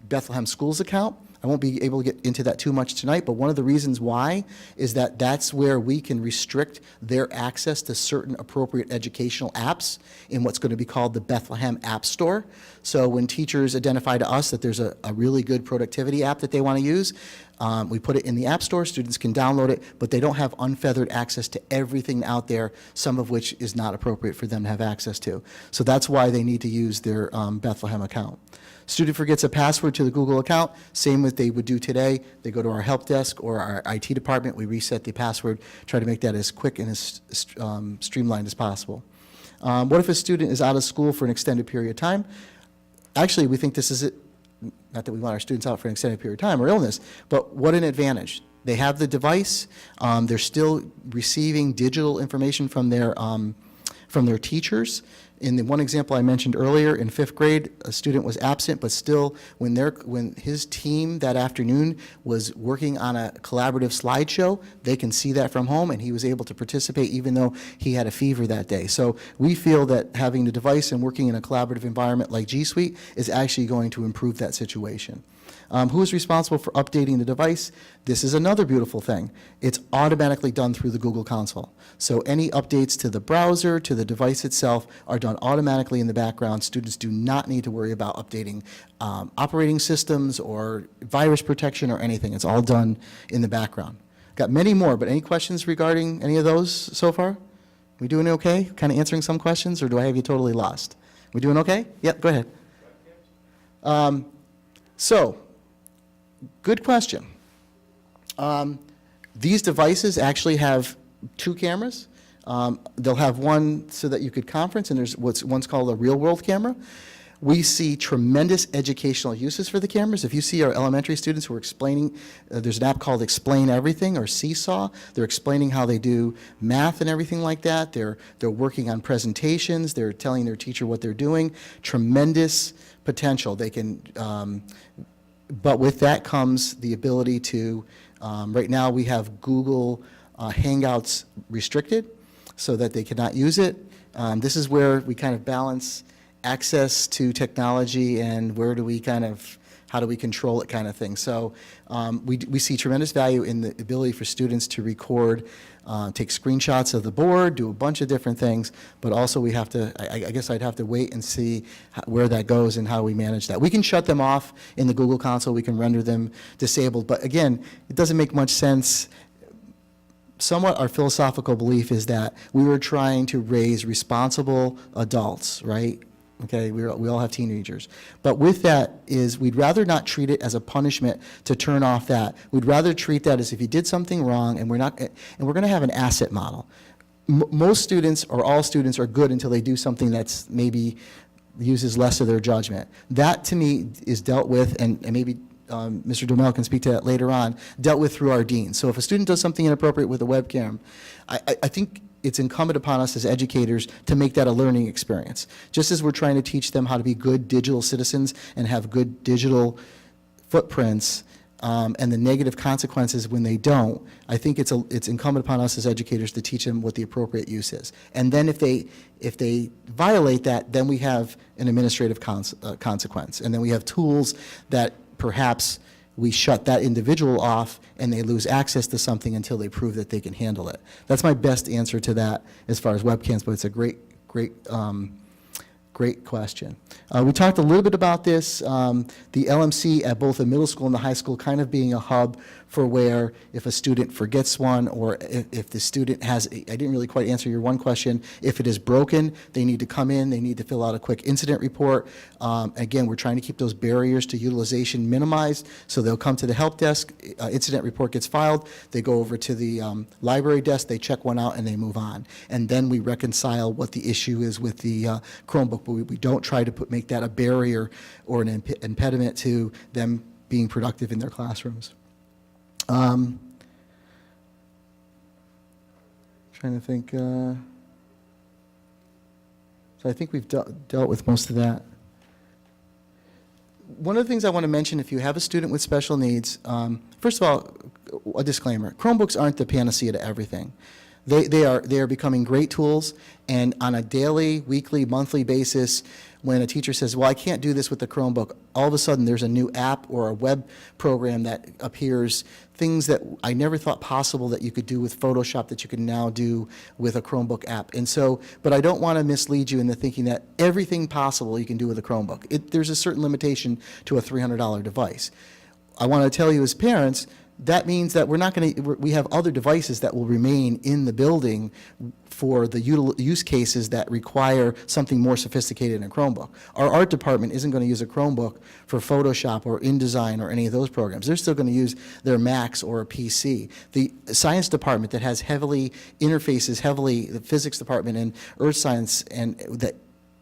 Bethlehem Schools account. I won't be able to get into that too much tonight, but one of the reasons why is that that's where we can restrict their access to certain appropriate educational apps in what's going to be called the Bethlehem App Store. So when teachers identify to us that there's a really good productivity app that they want to use, we put it in the App Store, students can download it, but they don't have unfeathered access to everything out there, some of which is not appropriate for them to have access to. So that's why they need to use their Bethlehem account. Student forgets a password to the Google account, same as they would do today. They go to our help desk or our IT department, we reset the password, try to make that as quick and as streamlined as possible. What if a student is out of school for an extended period of time? Actually, we think this is it. Not that we want our students out for an extended period of time or illness, but what an advantage. They have the device, they're still receiving digital information from their teachers. In the one example I mentioned earlier, in 5th grade, a student was absent, but still, when his team that afternoon was working on a collaborative slideshow, they can see that from home, and he was able to participate even though he had a fever that day. So we feel that having the device and working in a collaborative environment like G Suite is actually going to improve that situation. Who is responsible for updating the device? This is another beautiful thing. It's automatically done through the Google console. So any updates to the browser, to the device itself, are done automatically in the background. Students do not need to worry about updating operating systems or virus protection or anything. It's all done in the background. Got many more, but any questions regarding any of those so far? We doing okay? Kind of answering some questions, or do I have you totally lost? We doing okay? Yep, go ahead. So, good question. These devices actually have 2 cameras. They'll have one so that you could conference, and there's one's called a real-world camera. We see tremendous educational uses for the cameras. If you see our elementary students who are explaining, there's an app called Explain Everything or Seesaw. They're explaining how they do math and everything like that. They're working on presentations. They're telling their teacher what they're doing. Tremendous potential. They can, but with that comes the ability to, right now we have Google Hangouts restricted so that they cannot use it. This is where we kind of balance access to technology and where do we kind of, how do we control it kind of thing. So we see tremendous value in the ability for students to record, take screenshots of the board, do a bunch of different things, but also we have to, I guess I'd have to wait and see where that goes and how we manage that. We can shut them off in the Google console, we can render them disabled, but again, it doesn't make much sense. Somewhat our philosophical belief is that we were trying to raise responsible adults, right? Okay, we all have teenagers. But with that is we'd rather not treat it as a punishment to turn off that. We'd rather treat that as if you did something wrong and we're going to have an asset model. Most students or all students are good until they do something that's maybe uses less of their judgment. That to me is dealt with, and maybe Mr. Domel can speak to that later on, dealt with through our deans. So if a student does something inappropriate with a webcam, I think it's incumbent upon us as educators to make that a learning experience. Just as we're trying to teach them how to be good digital citizens and have good digital footprints and the negative consequences when they don't, I think it's incumbent upon us as educators to teach them what the appropriate use is. And then if they violate that, then we have an administrative consequence. And then we have tools that perhaps we shut that individual off and they lose access to something until they prove that they can handle it. That's my best answer to that as far as webcams, but it's a great question. We talked a little bit about this, the LMC at both the middle school and the high school kind of being a hub for where if a student forgets one or if the student has, I didn't really quite answer your one question, if it is broken, they need to come in, they need to fill out a quick incident report. Again, we're trying to keep those barriers to utilization minimized, so they'll come to the help desk, incident report gets filed, they go over to the library desk, they check one out and they move on. And then we reconcile what the issue is with the Chromebook, but we don't try to make that a barrier or an impediment to them being productive in their classrooms. Trying to think, so I think we've dealt with most of that. One of the things I want to mention, if you have a student with special needs, first of all, a disclaimer, Chromebooks aren't the panacea to everything. They are becoming great tools, and on a daily, weekly, monthly basis, when a teacher says, well, I can't do this with the Chromebook, all of a sudden there's a new app or a web program that appears, things that I never thought possible that you could do with Photoshop that you can now do with a Chromebook app. And so, but I don't want to mislead you into thinking that everything possible you can do with a Chromebook. There's a certain limitation to a $300 device. I want to tell you as parents, that means that we have other devices that will remain in the building for the use cases that require something more sophisticated in a Chromebook. Our art department isn't going to use a Chromebook for Photoshop or InDesign or any of those programs. They're still going to use their Macs or a PC. The science department that has the physics department and earth science, and that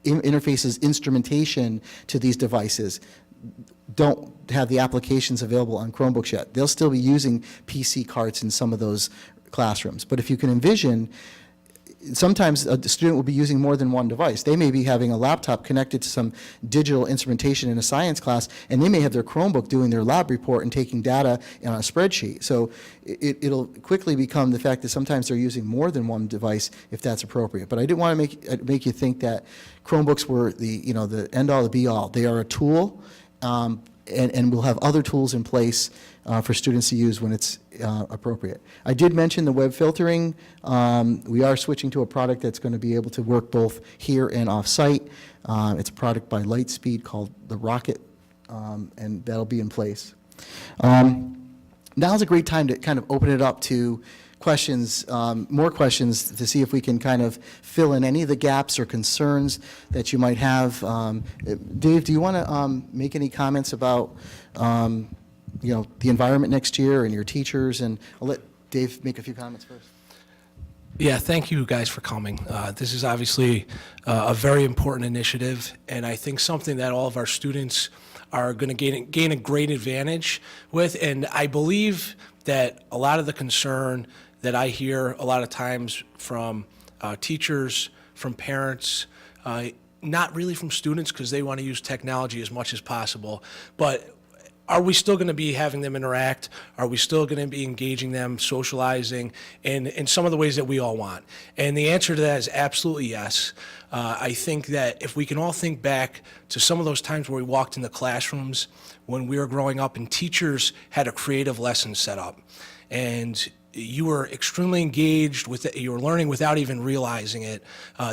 interfaces instrumentation to these devices, don't have the applications available on Chromebooks yet. They'll still be using PC carts in some of those classrooms. But if you can envision, sometimes a student will be using more than one device. They may be having a laptop connected to some digital instrumentation in a science class, and they may have their Chromebook doing their lab report and taking data on a spreadsheet. So it'll quickly become the fact that sometimes they're using more than one device if that's appropriate. But I didn't want to make you think that Chromebooks were the end-all, the be-all. They are a tool. And we'll have other tools in place for students to use when it's appropriate. I did mention the web filtering. We are switching to a product that's going to be able to work both here and off-site. It's a product by Lightspeed called the Rocket, and that'll be in place. Now's a great time to kind of open it up to questions, more questions, to see if we can kind of fill in any of the gaps or concerns that you might have. Dave, do you want to make any comments about, the environment next year and your teachers? And I'll let Dave make a few comments first. Yeah, thank you guys for coming. This is obviously a very important initiative, and I think something that all of our students are going to gain a great advantage with. And I believe that a lot of the concern that I hear a lot of times from teachers, from parents, not really from students because they want to use technology as much as possible, but are we still going to be having them interact? Are we still going to be engaging them, socializing in some of the ways that we all want? And the answer to that is absolutely yes. I think that if we can all think back to some of those times where we walked in the classrooms when we were growing up and teachers had a creative lesson set up, and you were extremely engaged with it, you were learning without even realizing it.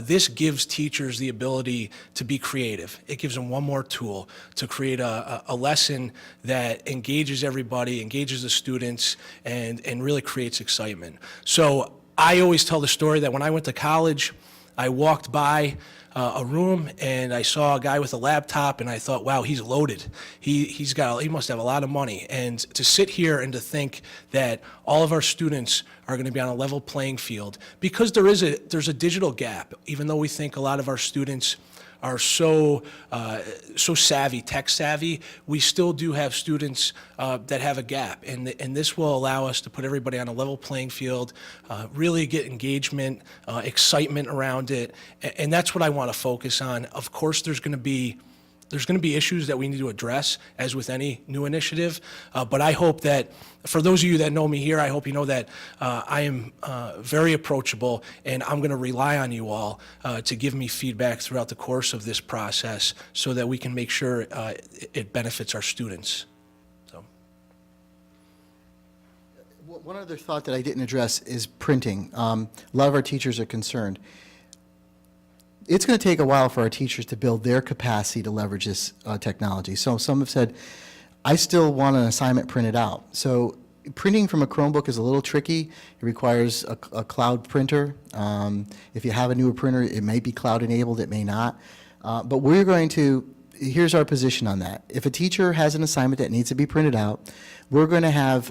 This gives teachers the ability to be creative. It gives them one more tool to create a lesson that engages everybody, engages the students, and really creates excitement. So I always tell the story that when I went to college, I walked by a room and I saw a guy with a laptop and I thought, wow, he's loaded. He must have a lot of money. And to sit here and to think that all of our students are going to be on a level playing field, because there's a digital gap. Even though we think a lot of our students are so savvy, tech savvy, we still do have students that have a gap. And this will allow us to put everybody on a level playing field, really get engagement, excitement around it. And that's what I want to focus on. Of course, there's going to be issues that we need to address, as with any new initiative. But I hope that, for those of you that know me here, I hope you know that I am very approachable, and I'm going to rely on you all to give me feedback throughout the course of this process so that we can make sure it benefits our students. So. One other thought that I didn't address is printing. A lot of our teachers are concerned. It's going to take a while for our teachers to build their capacity to leverage this technology. So some have said, I still want an assignment printed out. So printing from a Chromebook is a little tricky. It requires a cloud printer. If you have a newer printer, it may be cloud enabled, it may not. But here's our position on that. If a teacher has an assignment that needs to be printed out, we're going to have,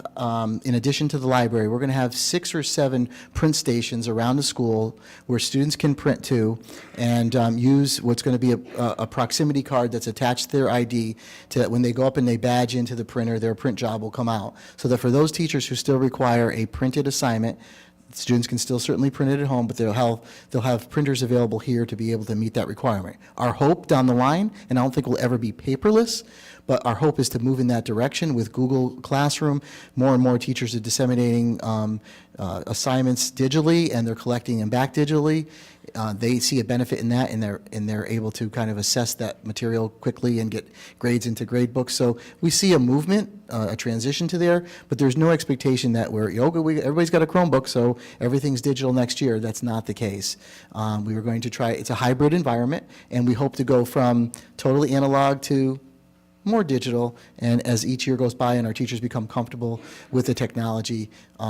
in addition to the library, we're going to have 6 or 7 print stations around the school where students can print to and use what's going to be a proximity card that's attached to their ID, to when they go up and they badge into the printer, their print job will come out. So that for those teachers who still require a printed assignment, students can still certainly print it at home, but they'll have printers available here to be able to meet that requirement. Our hope down the line, and I don't think we'll ever be paperless, but our hope is to move in that direction with Google Classroom. More and more teachers are disseminating assignments digitally and they're collecting them back digitally. They see a benefit in that, and they're able to kind of assess that material quickly and get grades into grade books. So we see a movement, a transition to there, but there's no expectation that everybody's got a Chromebook, so everything's digital next year. That's not the case. We were going to try, it's a hybrid environment, and we hope to go from totally analog to more digital, and as each year goes by and our teachers become comfortable with the technology,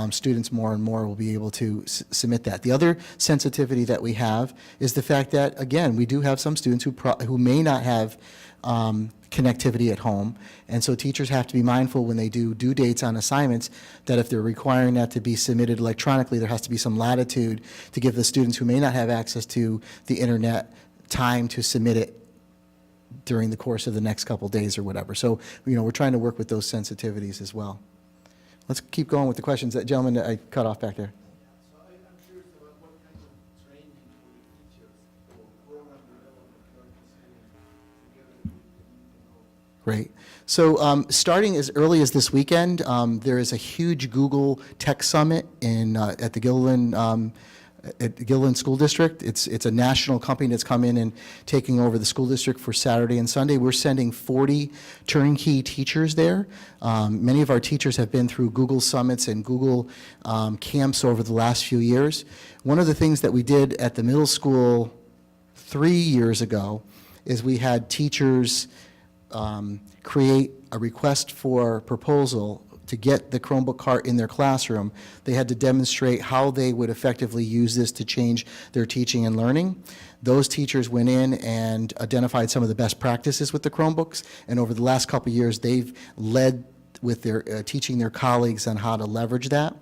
students more and more will be able to submit that. The other sensitivity that we have is the fact that, again, we do have some students who may not have connectivity at home, and so teachers have to be mindful when they do due dates on assignments that if they're requiring that to be submitted electronically, there has to be some latitude to give the students who may not have access to the internet time to submit it during the course of the next couple days or whatever. So, we're trying to work with those sensitivities as well. Let's keep going with the questions. That gentleman that I cut off back there. So I'm curious about what kind of training for the teachers or program development you're considering together with Great. So starting as early as this weekend, there is a huge Google Tech Summit at the Gilliland School District. It's a national company that's come in and taking over the school district for Saturday and Sunday. We're sending 40 turnkey teachers there. Many of our teachers have been through Google Summits and Google camps over the last few years. One of the things that we did at the middle school 3 years ago is we had teachers create a request for proposal to get the Chromebook cart in their classroom. They had to demonstrate how they would effectively use this to change their teaching and learning. Those teachers went in and identified some of the best practices with the Chromebooks, and over the last couple of years, they've led with their teaching their colleagues on how to leverage that.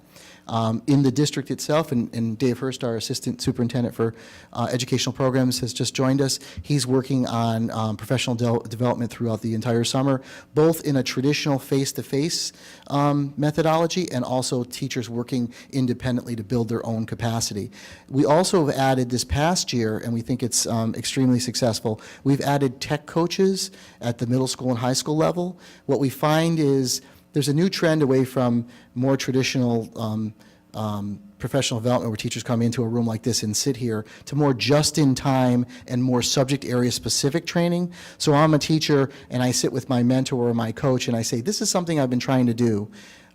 In the district itself, and Dave Hurst, our Assistant Superintendent for Educational Programs, has just joined us. He's working on professional development throughout the entire summer, both in a traditional face-to-face methodology and also teachers working independently to build their own capacity. We also have added this past year, and we think it's extremely successful, we've added tech coaches at the middle school and high school level. What we find is there's a new trend away from more traditional professional development where teachers come into a room like this and sit here to more just-in-time and more subject area specific training. So I'm a teacher and I sit with my mentor or my coach and I say, this is something I've been trying to do.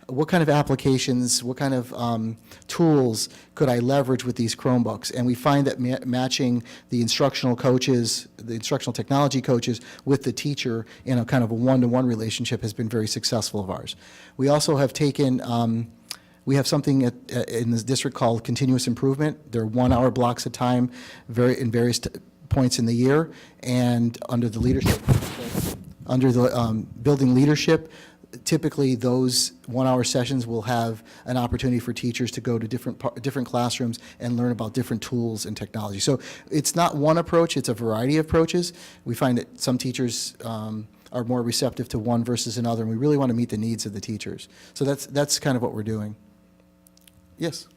What kind of applications, what kind of tools could I leverage with these Chromebooks? And we find that matching the instructional coaches, the instructional technology coaches with the teacher in a kind of a one-to-one relationship has been very successful of ours. We also have taken, we have something in this district called continuous improvement. They're 1 hour blocks of time in various points in the year, and under the leadership, building leadership, typically those 1 hour sessions will have an opportunity for teachers to go to different classrooms and learn about different tools and technology. So it's not one approach, it's a variety of approaches. We find that some teachers are more receptive to one versus another, and we really want to meet the needs of the teachers. So that's kind of what we're doing. Yes?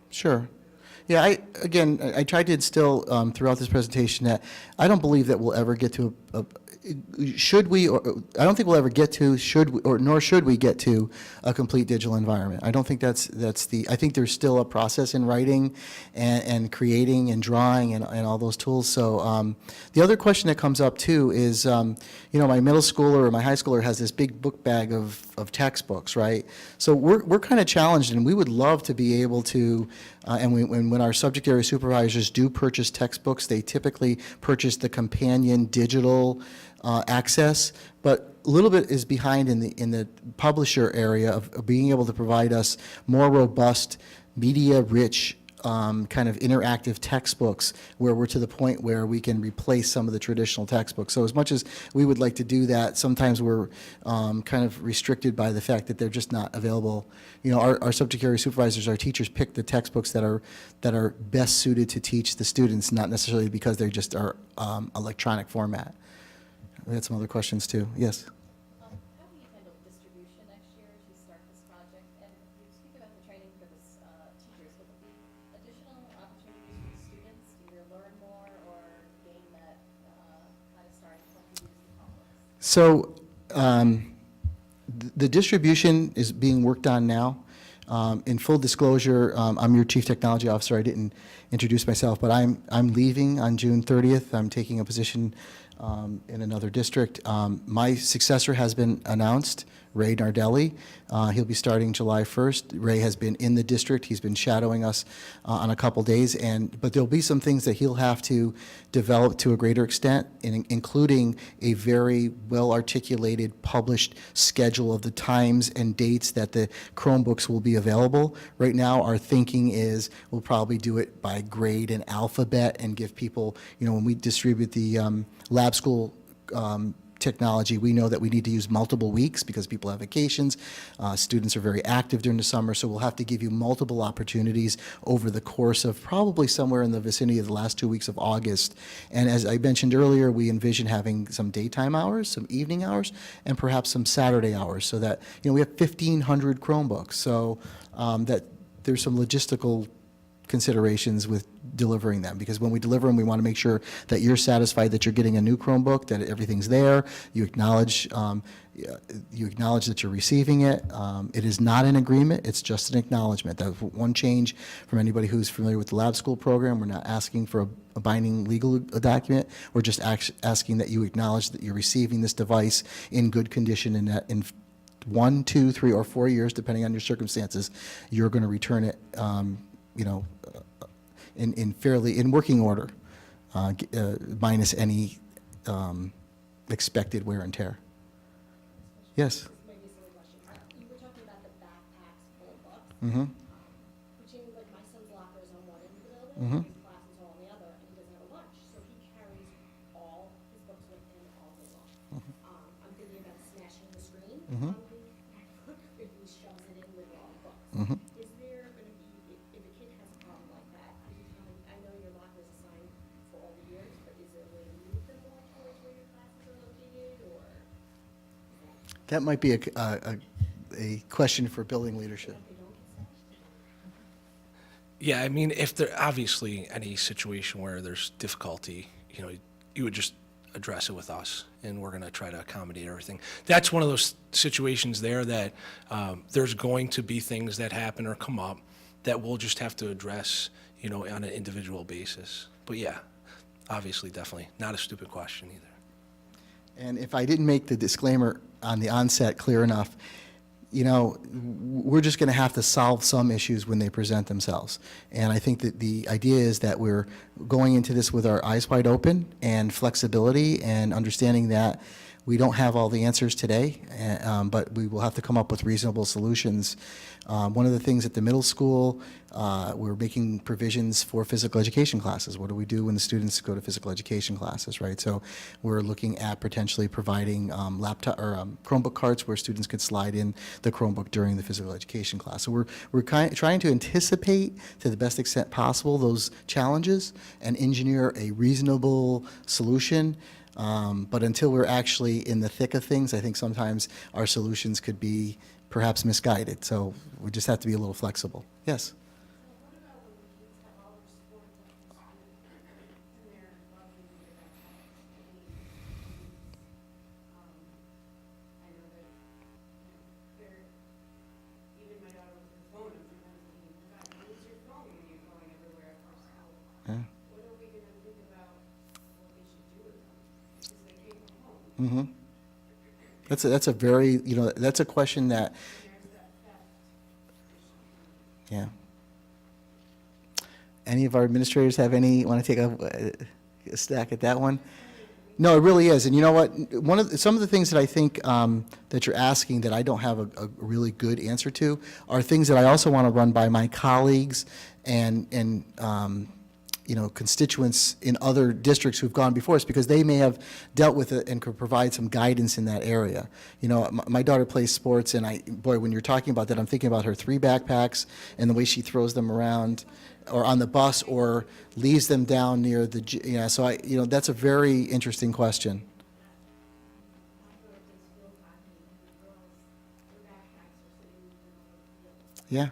Sure. Yeah, I tried to instill throughout this presentation that I don't believe that we'll ever get to should we, or I don't think we'll ever get to, nor should we get to a complete digital environment. I don't think that's I think there's still a process in writing and creating and drawing and all those tools. So the other question that comes up too is, my middle schooler or my high schooler has this big book bag of textbooks, right? So we're kind of challenged, and we would love to be able to, when our subject area supervisors do purchase textbooks, they typically purchase the companion digital access, but a little bit is behind in the publisher area of being able to provide us more robust, media-rich kind of interactive textbooks where we're to the point where we can replace some of the traditional textbooks. So as much as we would like to do that, sometimes we're kind of restricted by the fact that they're just not available. Our subject area supervisors, our teachers pick the textbooks that are best suited to teach the students, not necessarily because they just are electronic format. We had some other questions too. Yes? How will you handle distribution next year as you start this So the distribution is being worked on now. In full disclosure, I'm your Chief Technology Officer. I didn't introduce myself, but I'm leaving on June 30th. I'm taking a position in another district. My successor has been announced, Ray Nardelli. He'll be starting July 1st. Ray has been in the district. He's been shadowing us on a couple days, but there'll be some things that he'll have to develop to a greater extent, including a very well-articulated, published schedule of the times and dates that the Chromebooks will be available. Right now, our thinking is we'll probably do it by grade and alphabet and give people, when we distribute the lab school technology, we know that we need to use multiple weeks because people have vacations. Students are very active during the summer, so we'll have to give you multiple opportunities over the course of probably somewhere in the vicinity of the last 2 weeks of August. And as I mentioned earlier, we envision having some daytime hours, some evening hours, and perhaps some Saturday hours, so that, we have 1,500 Chromebooks, so that there's some logistical considerations with delivering them, because when we deliver them, we want to make sure that you're satisfied that you're getting a new Chromebook, that everything's there, you acknowledge that you're receiving it. It is not an agreement, it's just an acknowledgement. That's one change from anybody who's familiar with the lab school program. We're not asking for a binding legal document. We're just asking that you acknowledge that you're receiving this device in good condition, and that in 1, 2, 3, or 4 years, depending on your circumstances, you're going to return it in working order, minus any expected wear and tear. Yes? Maybe a silly question. You were talking about the backpacks full of books. Mm-hmm. Which means, like, my son's locker is on one end of the building, Mhm. his class is all on the other, and he doesn't have a lunch, so he carries all his books with him all day long. I'm thinking about smashing the screen Mhm. on the MacBook if he shoves it in with all the books. Mhm. Is there going to be, if a kid has a problem like that, I know your locker is assigned for all the years, but is there a way to move them more towards where your classes are located, or? That might be a question for building leadership. Yeah, I mean, if there, obviously, any situation where there's difficulty, you would just address it with us, and we're going to try to accommodate everything. That's one of those situations there that there's going to be things that happen or come up that we'll just have to address, on an individual basis. But yeah, obviously, definitely, not a stupid question either. And if I didn't make the disclaimer on the onset clear enough, we're just going to have to solve some issues when they present themselves. And I think that the idea is that we're going into this with our eyes wide open and flexibility and understanding that we don't have all the answers today, but we will have to come up with reasonable solutions. One of the things at the middle school, we're making provisions for physical education classes. What do we do when the students go to physical education classes, right? So we're looking at potentially providing laptop or Chromebook carts where students could slide in the Chromebook during the physical education class. So we're trying to anticipate to the best extent possible those challenges and engineer a reasonable solution. But until we're actually in the thick of things, I think sometimes our solutions could be perhaps misguided. So we just have to be a little flexible. Yes? What about when the kids have all their sports after school and they're loving their backpacks? I know that, they're, even my daughter with her phone, and sometimes thinking, God, use your phone when you're going everywhere after school. Yeah. What are we gonna think about what they should do with them? Because they came from home. Mm-hmm. That's a very, that's a question that, There's that theft issue. yeah. Any of our administrators want to take a stack at that one? No, it really is. And you know what? Some of the things that I think that you're asking that I don't have a really good answer to are things that I also want to run by my colleagues and constituents in other districts who've gone before us, because they may have dealt with it and could provide some guidance in that area. My daughter plays sports, and when you're talking about that, I'm thinking about her 3 backpacks and the way she throws them around, or on the bus, or leaves them down near the, so that's a very interesting question. Yeah.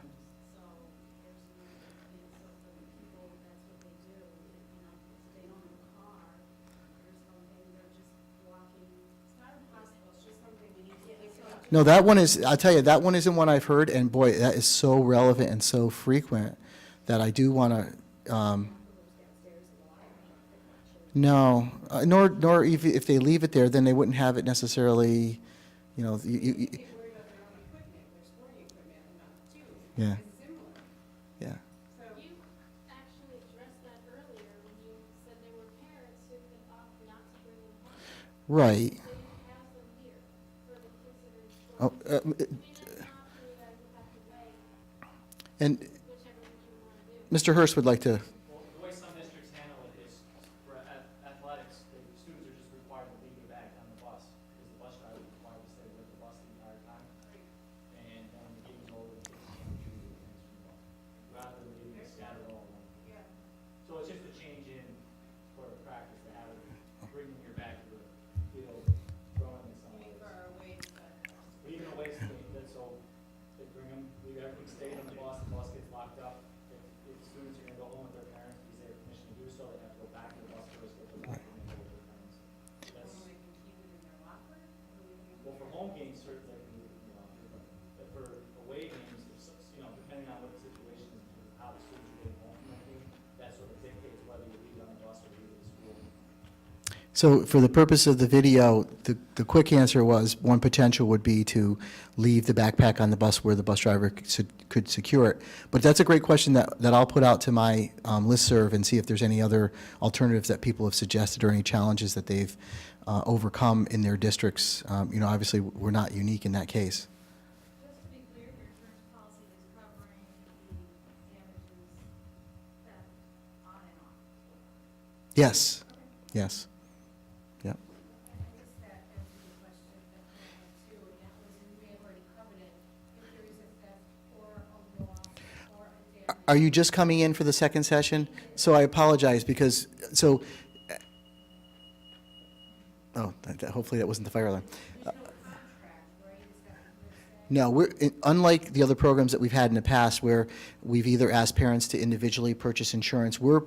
No, that one is, I'll tell you, that one isn't one I've heard, and boy, that is so relevant and so frequent that I do want to, no, nor if they leave it there, then they wouldn't have it necessarily, you know, They worry about their own equipment, their sporting equipment, and not too. Yeah. It's similar. yeah. So, You actually addressed that earlier when you said there were parents who could opt not to bring them home. Right. So you have them here for the kids that are in school. Oh, I mean, that's not true that you have to weigh and whichever one you want to do. Mr. Hurst would like to, Well, the way some districts handle it is for athletics, the students are just required to leave their bag on the bus because the bus driver is required to stay with the bus the entire time. And then when the game is over, the kids can choose the things from the bus rather than leaving it scattered all around. yeah. So it's just a change in for practice to have it, bringing your bag to the field, throwing it somewhere. Leave our waste, but Leaving a waste bin, that's so they bring them, leave everything stayed on the bus gets locked up. If students are gonna go home with their parents, because they have permission to do so, they have to go back to the bus first, get their locker, and then go with their parents. So that's, they can keep it in their locker, or we can. well, for home games, certainly they can leave it in the locker, but for away games, if, you know, depending on what the situation is, and how the students are getting home from the game, that sort of dictates whether you leave it on the bus or leave it at school. so for the purpose of the video, the quick answer was, one potential would be to leave the backpack on the bus where the bus driver could secure it. But that's a great question that I'll put out to my listserv and see if there's any other alternatives that people have suggested or any challenges that they've overcome in their districts. You know, obviously, we're not unique in that case. Just to be clear, your insurance policy is covering the damages that on and off. Yes, yes, yep. I guess that answers the question that I had too, and that was, and we have already covered it, if there is a theft or a loss or a damage. Are you just coming in for the second session? So I apologize because, so, oh, hopefully that wasn't the fire alarm. There's no contract, right? Is that what you're saying? No, unlike the other programs that we've had in the past where we've either asked parents to individually purchase insurance, we're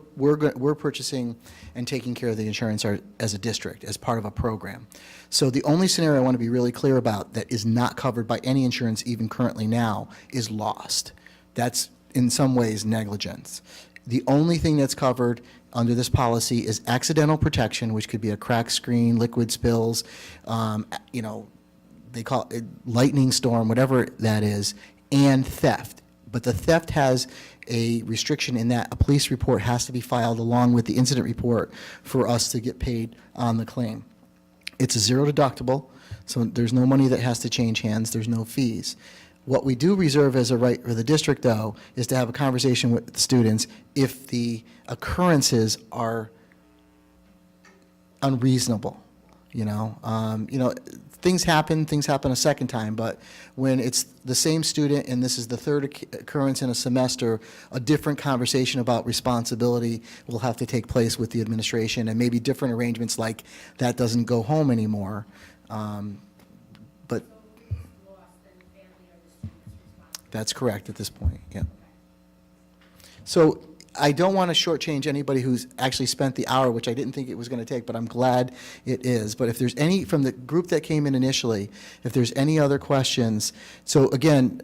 purchasing and taking care of the insurance as a district, as part of a program. So the only scenario I want to be really clear about that is not covered by any insurance even currently now is lost. That's in some ways negligence. The only thing that's covered under this policy is accidental protection, which could be a cracked screen, liquid spills, you know, they call it lightning storm, whatever that is, and theft. But the theft has a restriction in that a police report has to be filed along with the incident report for us to get paid on the claim. It's a zero deductible, so there's no money that has to change hands, there's no fees. What we do reserve as a right for the district, though, is to have a conversation with the students if the occurrences are unreasonable. You know, things happen a second time, but when it's the same student and this is the third occurrence in a semester, a different conversation about responsibility will have to take place with the administration and maybe different arrangements like that doesn't go home anymore. But Lost, then family or the student's responsibility. that's correct at this point, yeah. So I don't want to shortchange anybody who's actually spent the hour, which I didn't think it was going to take, but I'm glad it is. But if there's any, from the group that came in initially, if there's any other questions, so again,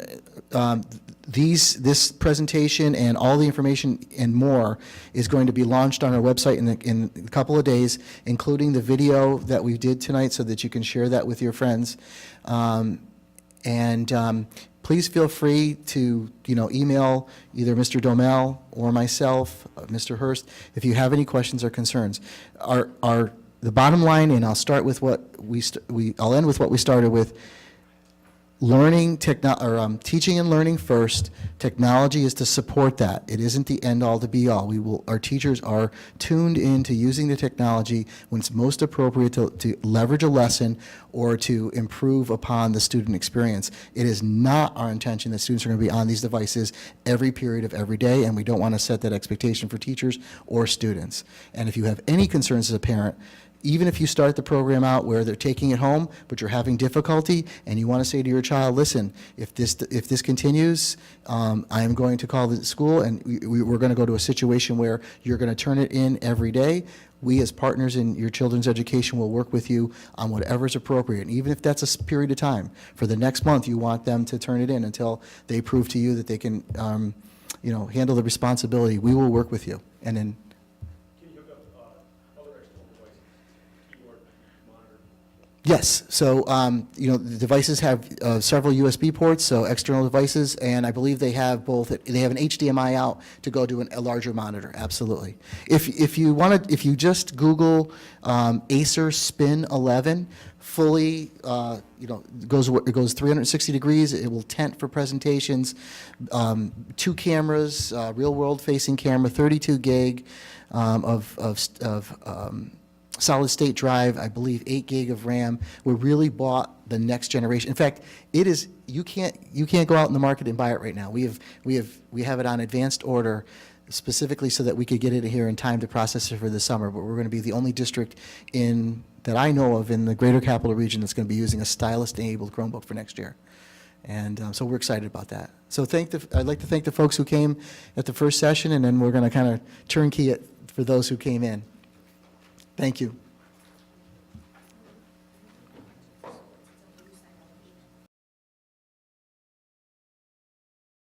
this presentation and all the information and more is going to be launched on our website in a couple of days, including the video that we did tonight so that you can share that with your friends. Please feel free to, email either Mr. Domel or myself, Mr. Hurst, if you have any questions or concerns. The bottom line, and I'll start with I'll end with what we started with. Teaching and learning first. Technology is to support that. It isn't the end-all to be-all. Our teachers are tuned into using the technology when it's most appropriate to leverage a lesson or to improve upon the student experience. It is not our intention that students are going to be on these devices every period of every day, and we don't want to set that expectation for teachers or students. And if you have any concerns as a parent, even if you start the program out where they're taking it home, but you're having difficulty, and you want to say to your child, listen, if this continues, I am going to call the school, and we're going to go to a situation where you're going to turn it in every day. We, as partners in your children's education, will work with you on whatever is appropriate. And even if that's a period of time, for the next month, you want them to turn it in until they prove to you that they can, handle the responsibility. We will work with you. And then, Can you hook up other external devices, keyboard, monitor? yes, so, the devices have several USB ports, so external devices, and I believe they have they have an HDMI out to go to a larger monitor, absolutely. If you just Google Acer Spin 11, fully, it goes 360 degrees, it will tent for presentations, 2 cameras, real-world facing camera, 32 gig solid-state drive, I believe 8 gig of RAM. We really bought the next generation. In fact, it is, you can't go out in the market and buy it right now. We have it on advanced order specifically so that we could get it here in time to process it for the summer. But we're going to be the only district that I know of in the greater capital region that's going to be using a stylus-enabled Chromebook for next year. And so we're excited about that. So I'd like to thank the folks who came at the first session, and then we're going to kind of turnkey it for those who came in. Thank you.